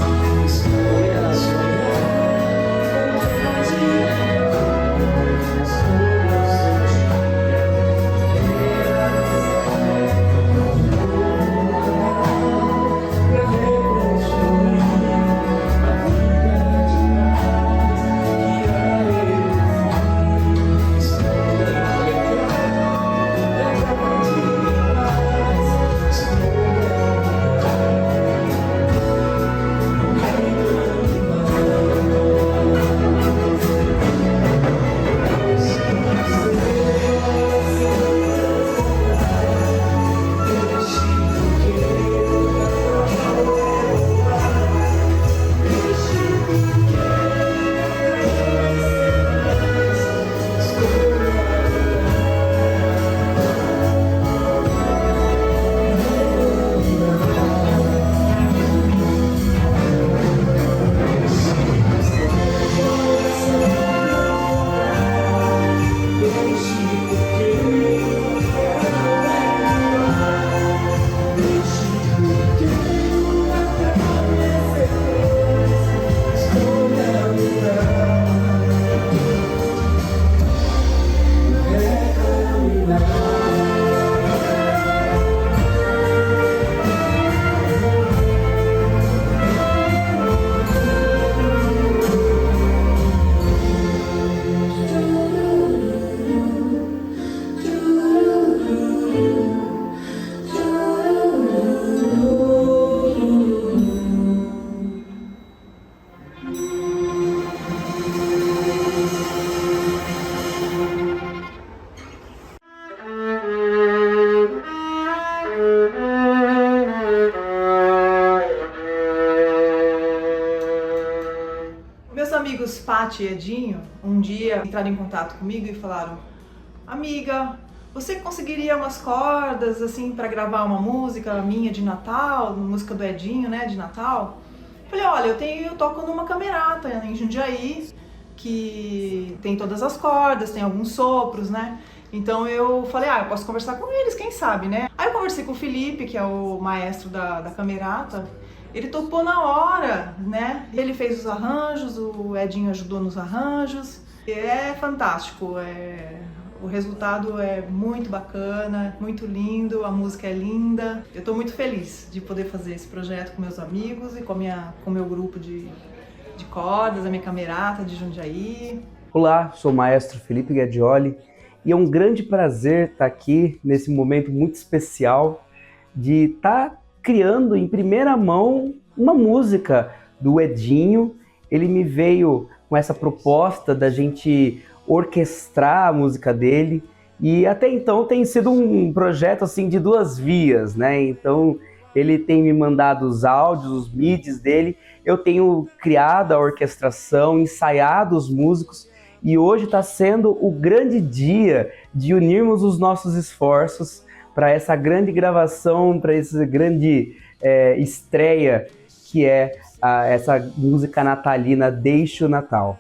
Fati e Edinho um dia entraram em contato comigo e falaram: amiga, você conseguiria umas cordas assim para gravar uma música minha de Natal, música do Edinho, né, de Natal? Falei: olha, eu toco numa camerata em Jundiaí, que tem todas as cordas, tem alguns sopros, né? Então eu falei: eu posso conversar com eles, quem sabe, né? Aí eu conversei com o Felipe, que é o maestro da camerata. Ele topou na hora, né? Ele fez os arranjos, o Edinho ajudou nos arranjos. É fantástico, o resultado é muito bacana, muito lindo, a música é linda. Eu estou muito feliz de poder fazer esse projeto com meus amigos e com o meu grupo de cordas, a minha camerata de Jundiaí. Olá, sou o maestro Felipe Gadioli e é um grande prazer estar aqui nesse momento muito especial de estar criando em primeira mão uma música do Edinho. Ele me veio com essa proposta da gente orquestrar a música dele e até então tem sido um projeto assim de duas vias, né? Então ele tem me mandado os áudios, os midis dele, eu tenho criado a orquestração, ensaiado os músicos e hoje está sendo o grande dia de unirmos os nossos esforços para essa grande gravação, para essa grande estreia que é essa música natalina Deixe o Natal.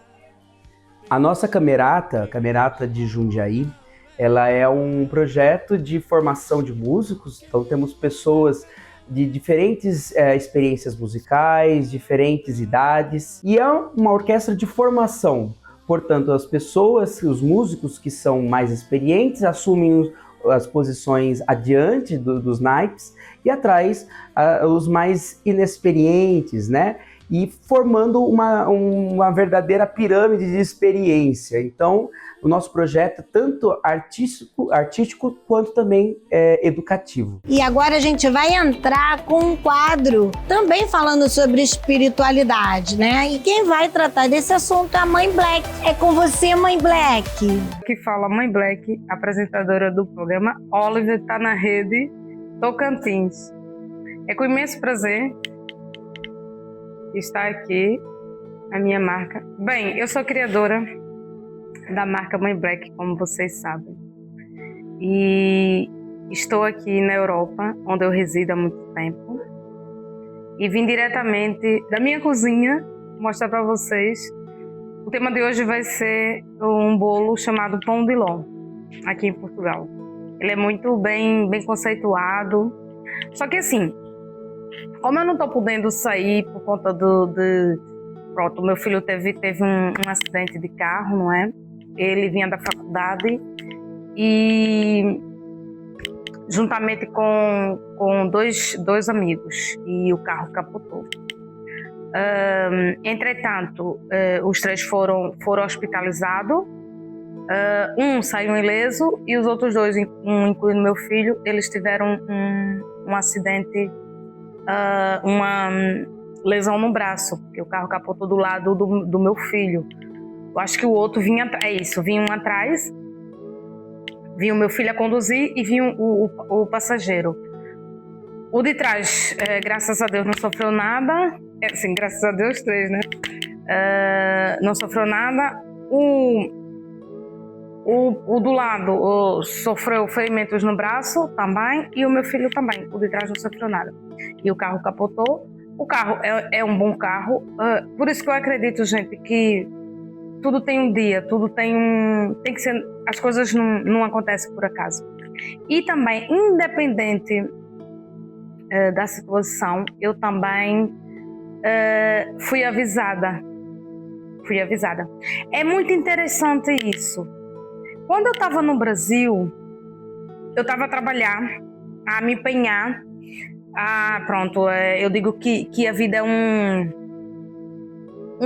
A nossa camerata de Jundiaí, ela é um projeto de formação de músicos, então temos pessoas de diferentes experiências musicais, diferentes idades, e é uma orquestra de formação. Portanto, as pessoas, os músicos que são mais experientes assumem as posições adiante dos naipes e atrás os mais inexperientes, né? E formando uma verdadeira pirâmide de experiência. Então, o nosso projeto é tanto artístico quanto também educativo. E agora a gente vai entrar com um quadro também falando sobre espiritualidade, né? E quem vai tratar desse assunto é a Mãe Black. É com você, Mãe Black. Aqui fala Mãe Black, apresentadora do programa Oliver Tá na Rede Tocantins. É com imenso prazer estar aqui a minha marca. Bem, eu sou criadora da marca Mãe Black, como vocês sabem. E estou aqui na Europa, onde eu resido há muito tempo. E vim diretamente da minha cozinha mostrar para vocês. O tema de hoje vai ser um bolo chamado Pão de Ló, aqui em Portugal. Ele é muito bem conceituado. Só que assim, como eu não estou podendo sair por conta Pronto, meu filho teve um acidente de carro, não é? Ele vinha da faculdade e juntamente com dois amigos, e o carro capotou. Entretanto, os três foram hospitalizados. Um saiu ileso e os outros dois, incluindo meu filho, eles tiveram um acidente, uma lesão no braço, porque o carro capotou do lado do meu filho. Eu acho que o outro vinha um atrás, vinha o meu filho a conduzir e vinha o passageiro. O de trás, graças a Deus, não sofreu nada. Sim, graças a Deus, três, né? Não sofreu nada. O do lado sofreu ferimentos no braço também, e o meu filho também. O de trás não sofreu nada. E o carro capotou. O carro é um bom carro. Por isso que eu acredito, gente, que tudo tem um dia, tudo tem que ser. As coisas não acontecem por acaso. E também, independente da situação, eu também fui avisada. É muito interessante isso. Quando eu estava no Brasil, eu estava a trabalhar, a me empenhar. Eu digo que a vida é um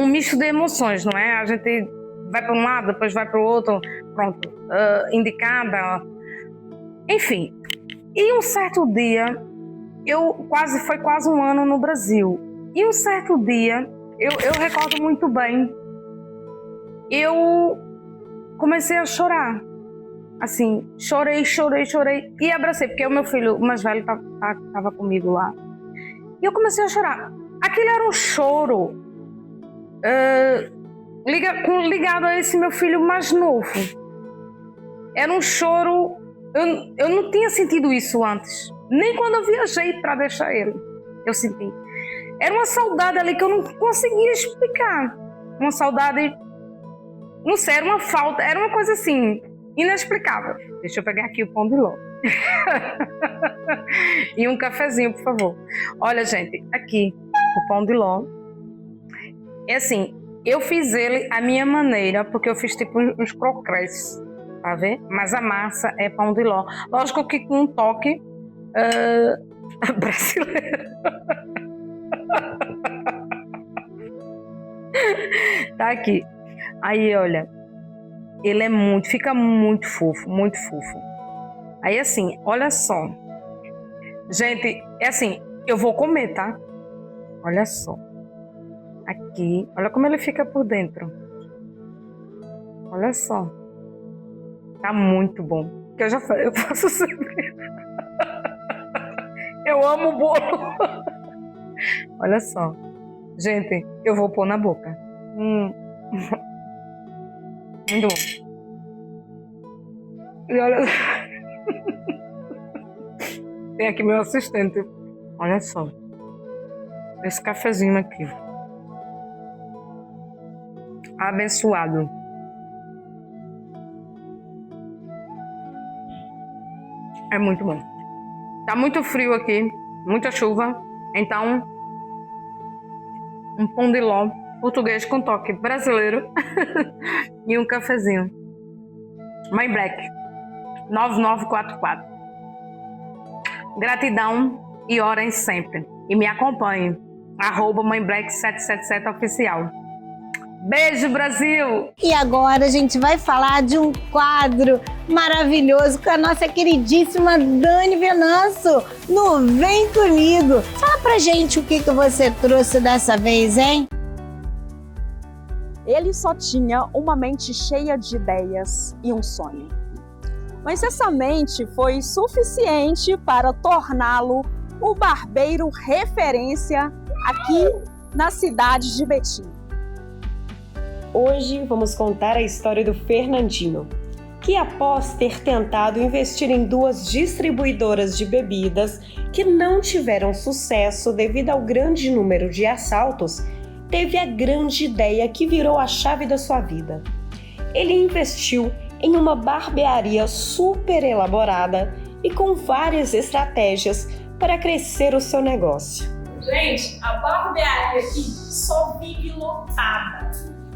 misto de emoções, não é? A gente vai para um lado, depois vai para o outro, indicada. Enfim, e um certo dia, foi quase um ano no Brasil, e um certo dia, eu recordo muito bem, eu comecei a chorar. Assim, chorei e abracei, porque o meu filho mais velho estava comigo lá. E eu comecei a chorar. Aquilo era um choro ligado a esse meu filho mais novo. Era um choro, eu não tinha sentido isso antes, nem quando eu viajei para deixar ele, eu senti. Era uma saudade ali que eu não conseguia explicar, uma saudade, não sei, era uma falta, era uma coisa assim, inexplicável. Deixa eu pegar aqui o pão de ló. E um cafezinho, por favor. Olha, gente, aqui, o pão de ló. É assim, eu fiz ele à minha maneira, porque eu fiz tipo uns croquettes, tá vendo? Mas a massa é pão de ló. Lógico que com um toque brasileiro. Tá aqui. Aí, olha, ele é fica muito fofo, muito fofo. Aí assim, olha só. Gente, é assim, eu vou comer, tá? Olha só. Aqui, olha como ele fica por dentro. Olha só. Tá muito bom. Que eu já falei, eu faço sempre. Eu amo o bolo. Olha só. Gente, eu vou pôr na boca. Muito bom. E olha... Tem aqui meu assistente. Olha só. Esse cafezinho aqui. Abençoado. É muito bom. Tá muito frio aqui, muita chuva. Então, um pão de ló português com toque brasileiro e um cafezinho. Mãe Black 9944. Gratidão e orem sempre. E me acompanhem. @MãeBlack777 oficial. Beijo, Brasil! E agora a gente vai falar de um quadro maravilhoso com a nossa queridíssima Dani Venanço no Vem Comigo. Fala pra gente o que você trouxe dessa vez, hein? Ele só tinha uma mente cheia de ideias e um sonho. Mas essa mente foi suficiente para torná-lo o barbeiro referência aqui na cidade de Betim. Hoje vamos contar a história do Fernandinho, que após ter tentado investir em 2 distribuidoras de bebidas que não tiveram sucesso devido ao grande número de assaltos, teve a grande ideia que virou a chave da sua vida. Ele investiu em uma barbearia super elaborada e com várias estratégias para crescer o seu negócio. Gente, a barbearia aqui só vive lotada.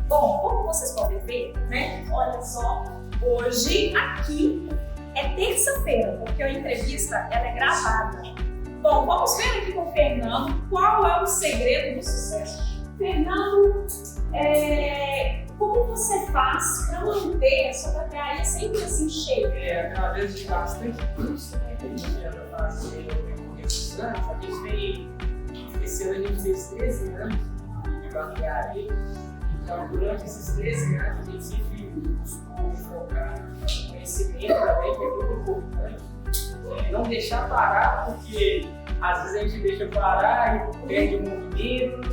Bom, como vocês podem ver, né? Olha só, hoje aqui é terça-feira, porque a entrevista ela é gravada. Bom, vamos ver aqui com o Fernando qual é o segredo do sucesso. Fernando, como você faz para manter a sua barbearia sempre assim cheia? Através de bastante curso, né? Que a gente anda fazendo muitos anos. A gente tem, esse ano a gente fez 13 anos de barbearia. Então, durante esses 13 anos, a gente sempre buscou focar no conhecimento também, que é muito importante. Não deixar parar, porque às vezes a gente deixa parar e perde o movimento.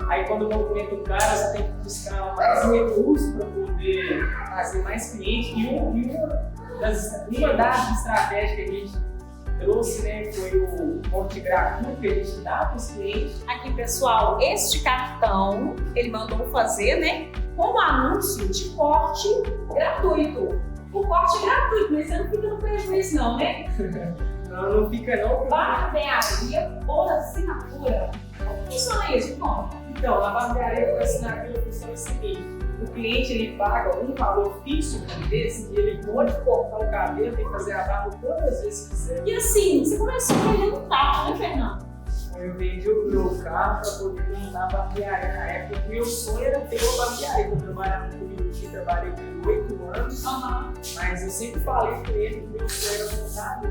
Aí quando o movimento para, você tem que buscar mais recursos para poder fazer mais clientes. E uma das estratégias que a gente trouxe, né, foi o corte gratuito que a gente dá para os clientes. Aqui, pessoal, este cartão ele mandou fazer, né, como anúncio de corte gratuito. O corte é gratuito, mas você não fica no prejuízo, não, né? Não fica, não. Barbearia por assinatura. Como funciona isso, Tom? Então, a barbearia por assinatura funciona o seguinte: o cliente ele paga um valor fixo por mês e ele pode cortar o cabelo, tem que fazer a barba quantas vezes quiser. E assim, você começou vendendo um carro, né, Fernando? Eu vendi o meu carro para poder montar a barbearia. Na época, o meu sonho era ter uma barbearia. Eu trabalhava comigo, eu trabalhei por 8 anos, mas eu sempre falei com ele que o meu sonho era montar.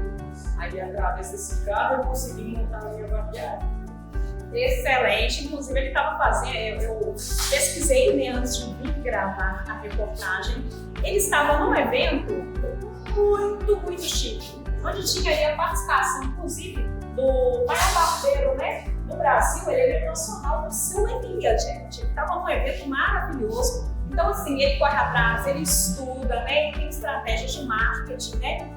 Aí, através desse carro, eu consegui montar a minha barbearia. Excelente, inclusive ele estava fazendo, eu pesquisei, né, antes de vir gravar a reportagem, ele estava num evento muito chique, onde tinha aí a participação, inclusive, do maior barbeiro, né, do Brasil, ele é nacional do seu Elias, gente. Ele estava num evento maravilhoso, Então, assim, ele corre atrás, ele estuda, né? Ele tem estratégias de marketing, né?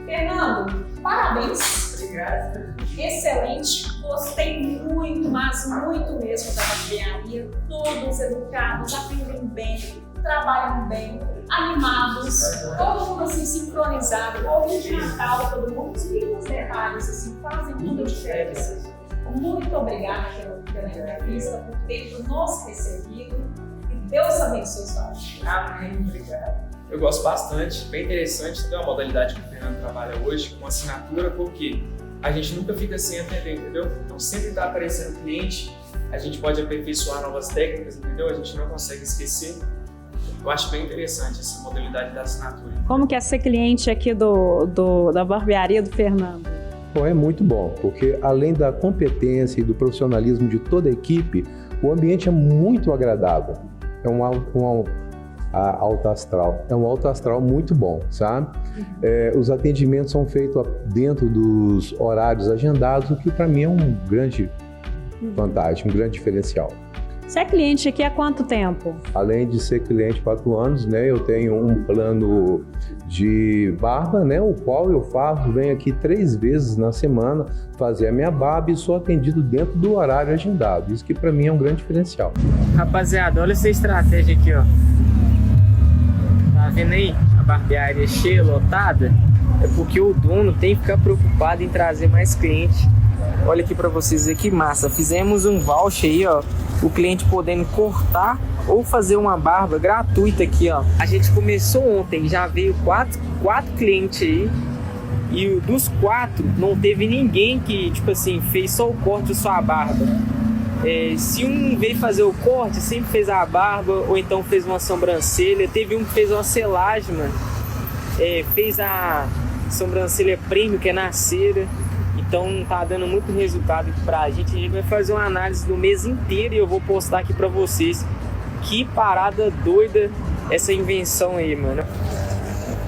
Fernando, parabéns. Obrigado. Excelente. Gostei muito, mas muito mesmo da barbearia. Todos educados, aprendem bem, trabalham bem, animados, todo mundo assim sincronizado. O de Natal, todo mundo, os mínimos detalhes assim, fazem toda a diferença. Muito obrigada pela entrevista, por ter nos recebido. E Deus abençoe sua vida. Amém, obrigado. Eu gosto bastante, bem interessante, tem uma modalidade que o Fernando trabalha hoje, com assinatura, porque a gente nunca fica sem atender, entendeu? Então sempre está aparecendo cliente, a gente pode aperfeiçoar novas técnicas, entendeu? A gente não consegue esquecer. Eu acho bem interessante essa modalidade da assinatura. Como que é ser cliente aqui da barbearia do Fernando? Bom, é muito bom, porque além da competência e do profissionalismo de toda a equipe, o ambiente é muito agradável. É um alto astral. É um alto astral muito bom, sabe? Os atendimentos são feitos dentro dos horários agendados, o que para mim é um grande vantagem, um grande diferencial. Você é cliente aqui há quanto tempo? Além de ser cliente 4 anos, né, eu tenho um plano de barba, né, o qual eu venho aqui 3 vezes na semana fazer a minha barba e sou atendido dentro do horário agendado. Isso que para mim é um grande diferencial. Rapaziada, olha essa estratégia aqui, ó. Tá vendo aí? A barbearia cheia, lotada. É porque o dono tem que ficar preocupado em trazer mais cliente. Olha aqui pra vocês ver que massa. Fizemos um voucher aí, ó. O cliente podendo cortar ou fazer uma barba gratuita aqui, ó. A gente começou ontem, já veio quatro clientes aí. E dos 4, não teve ninguém que, tipo assim, fez só o corte de sua barba. Se um veio fazer o corte, sempre fez a barba, ou então fez uma sobrancelha. Teve um que fez uma selagem, mano. Fez a sobrancelha premium, que é na cera. Então tá dando muito resultado aqui pra gente. A gente vai fazer uma análise do mês inteiro e eu vou postar aqui pra vocês. Que parada doida essa invenção aí, mano.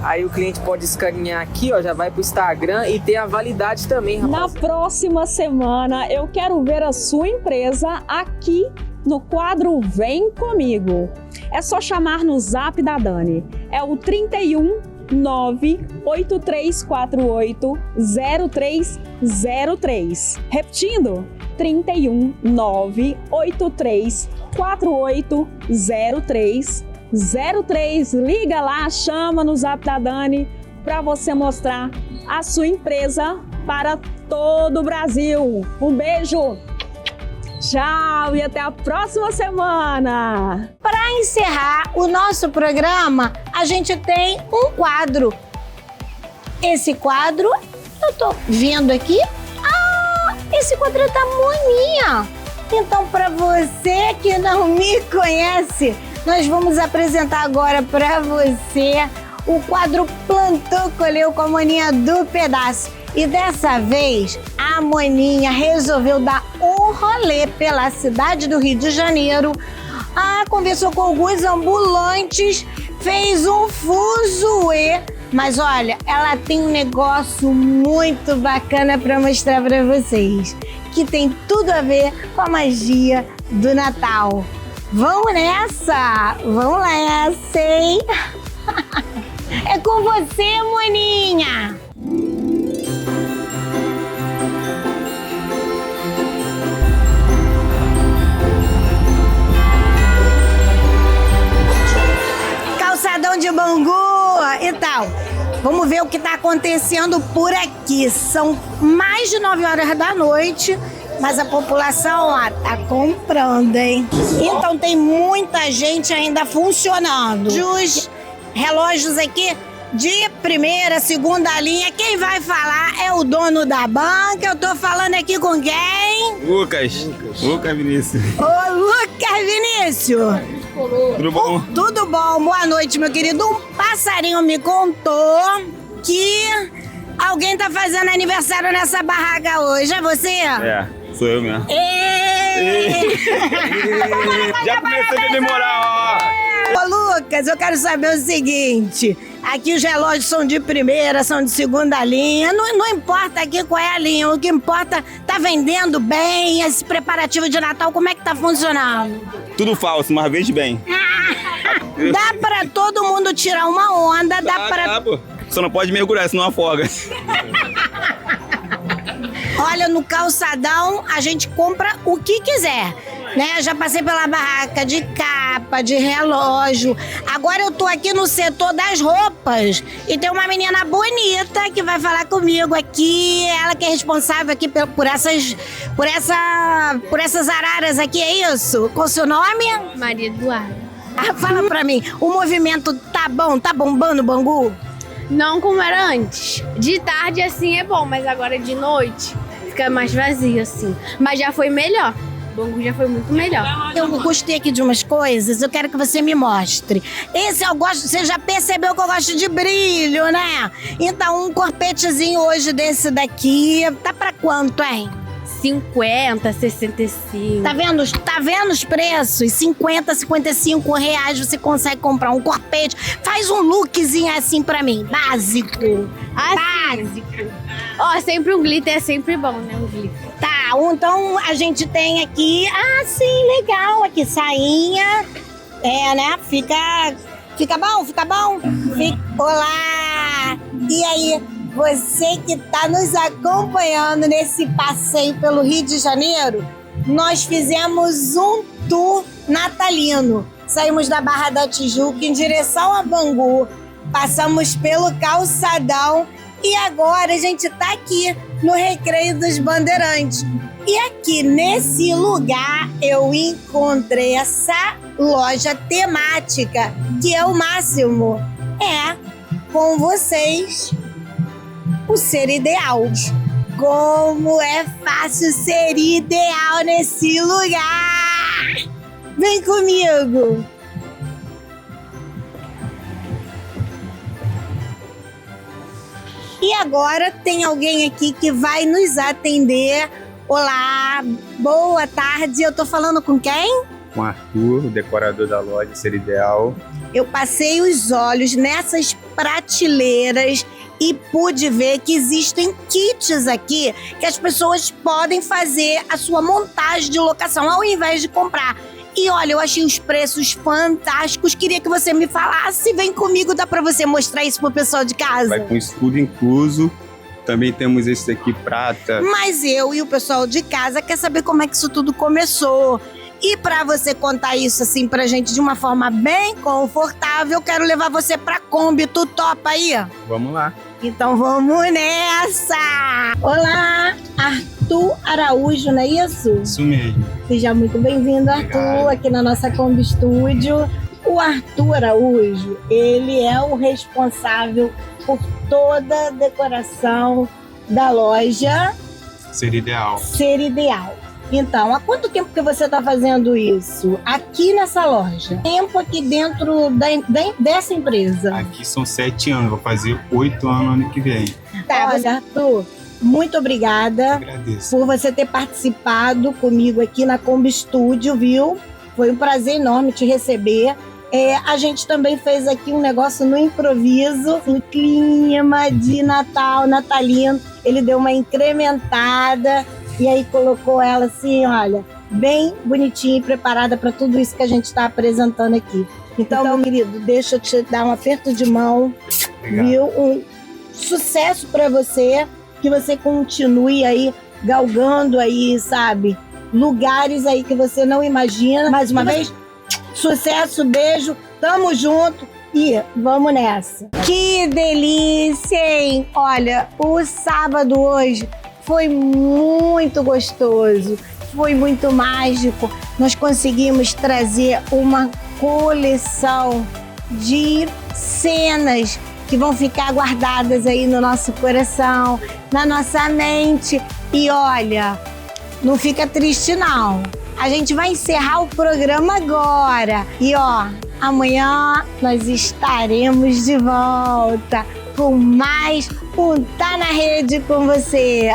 Aí o cliente pode escanear aqui, ó, já vai pro Instagram e ter a validade também, rapaz. Na próxima semana eu quero ver a sua empresa aqui no quadro Vem Comigo. É só chamar no Zap da Dani. É o 31 98348 0303. Repetindo, 31 98348 0303. Liga lá, chama no Zap da Dani para você mostrar a sua empresa para todo o Brasil. Um beijo! Tchau e até a próxima semana! Para encerrar o nosso programa, a gente tem um quadro. Esse quadro, eu tô vendo aqui, esse quadro é da Moninha. Então, para você que não me conhece, nós vamos apresentar agora para você o quadro Plantou, Colheu com a Moninha do Pedaço. E dessa vez, a Moninha resolveu dar um rolê pela cidade do Rio de Janeiro. Conversou com alguns ambulantes, fez um fuzuê. Mas olha, ela tem um negócio muito bacana para mostrar para vocês, que tem tudo a ver com a magia do Natal. Vamos nessa! Vamos nessa, hein? É com você, Moninha! Calçadão de Bangu e tal. Vamos ver o que está acontecendo por aqui. São mais de 9 horas da noite, mas a população tá comprando, hein? Então tem muita gente ainda funcionando. Os relógios aqui de primeira, segunda linha. Quem vai falar é o dono da banca. Eu tô falando aqui com quem? Lucas Vinícius. Ô, Lucas Vinícius. Tudo bom? Tudo bom. Boa noite, meu querido. Um passarinho me contou que alguém tá fazendo aniversário nessa barraca hoje. É você? Sou eu mesmo. Já comecei a demorar, ó. Ô, Lucas, eu quero saber o seguinte. Aqui os relógios são de primeira, são de segunda linha. Não importa aqui qual é a linha. O que importa, tá vendendo bem esse preparativo de Natal. Como é que tá funcionando? Tudo falso, mas vejo bem. Dá pra todo mundo tirar uma onda, dá pra... Dá, pô. Só não pode mergulhar, senão afoga. Olha, no calçadão a gente compra o que quiser, né? Já passei pela barraca de capa, de relógio. Agora eu tô aqui no setor das roupas e tem uma menina bonita que vai falar comigo aqui. Ela que é responsável aqui por essas araras aqui, é isso? Qual o seu nome? Maria Eduarda. Fala pra mim, o movimento tá bom? Tá bombando o Bangu? Não como era antes. De tarde assim é bom, mas agora de noite fica mais vazio assim. Mas já foi melhor. O Bangu já foi muito melhor. Eu gostei aqui de umas coisas, eu quero que você me mostre. Esse eu gosto, você já percebeu que eu gosto de brilho, né? Então um corpetezinho hoje desse daqui, tá pra quanto, hein? 50, 65. Tá vendo os preços? 50, 55 reais você consegue comprar um corpete. Faz um lookzinho assim pra mim, básico. Básico. Ó, sempre um glitter é sempre bom, né? Um glitter. Tá, então a gente tem aqui... Ah, sim, legal. Aqui, sainha. É, né? Fica bom? Olá! E aí? Você que está nos acompanhando nesse passeio pelo Rio de Janeiro, nós fizemos um tour natalino. Saímos da Barra da Tijuca em direção a Bangu, passamos pelo calçadão e agora a gente está aqui no Recreio dos Bandeirantes. E aqui nesse lugar eu encontrei essa loja temática, que é o máximo. É, com vocês... o ser ideal. Como é fácil ser ideal nesse lugar! Vem comigo! E agora tem alguém aqui que vai nos atender. Olá, boa tarde. Eu tô falando com quem? Com o Arthur, o decorador da loja Ser Ideal. Eu passei os olhos nessas prateleiras e pude ver que existem kits aqui que as pessoas podem fazer a sua montagem de locação ao invés de comprar. E olha, eu achei os preços fantásticos. Queria que você me falasse. Vem comigo, dá pra você mostrar isso pro pessoal de casa? Vai com escudo incluso. Também temos esse aqui, prata. Mas eu e o pessoal de casa quer saber como é que isso tudo começou. E pra você contar isso assim pra gente de uma forma bem confortável, eu quero levar você pra Kombi. Tu topa aí? Vamos lá. Então vamos nessa! Olá, Arthur Araújo, não é isso? Isso mesmo. Seja muito bem-vindo, Arthur, aqui na nossa Kombi Studio. O Arthur Araújo, ele é o responsável por toda a decoração da loja Ser Ideal. Ser Ideal. Então, há quanto tempo que você está fazendo isso aqui nessa loja? Tempo aqui dentro dessa empresa? Aqui são 7 anos, vou fazer 8 anos ano que vem. Tá, olha, Arthur, muito obrigada. Agradeço. Por você ter participado comigo aqui na Kombi Studio, viu? Foi um prazer enorme te receber. A gente também fez aqui um negócio no improviso, no clima de Natal, natalino. Ele deu uma incrementada e aí colocou ela assim, olha, bem bonitinha e preparada para tudo isso que a gente está apresentando aqui. Então, meu querido, deixa eu te dar um aperto de mão, obrigado. Viu? Um sucesso para você, que você continue aí galgando aí, sabe? Lugares aí que você não imagina. Mais uma vez, sucesso, beijo, tamo junto e vamos nessa. Que delícia, hein? Olha, o sábado hoje foi muito gostoso, foi muito mágico. Nós conseguimos trazer uma coleção de cenas que vão ficar guardadas aí no nosso coração, na nossa mente. E olha, não fica triste não. A gente vai encerrar o programa agora. E ó, amanhã nós estaremos de volta com mais um Tá na Rede com você.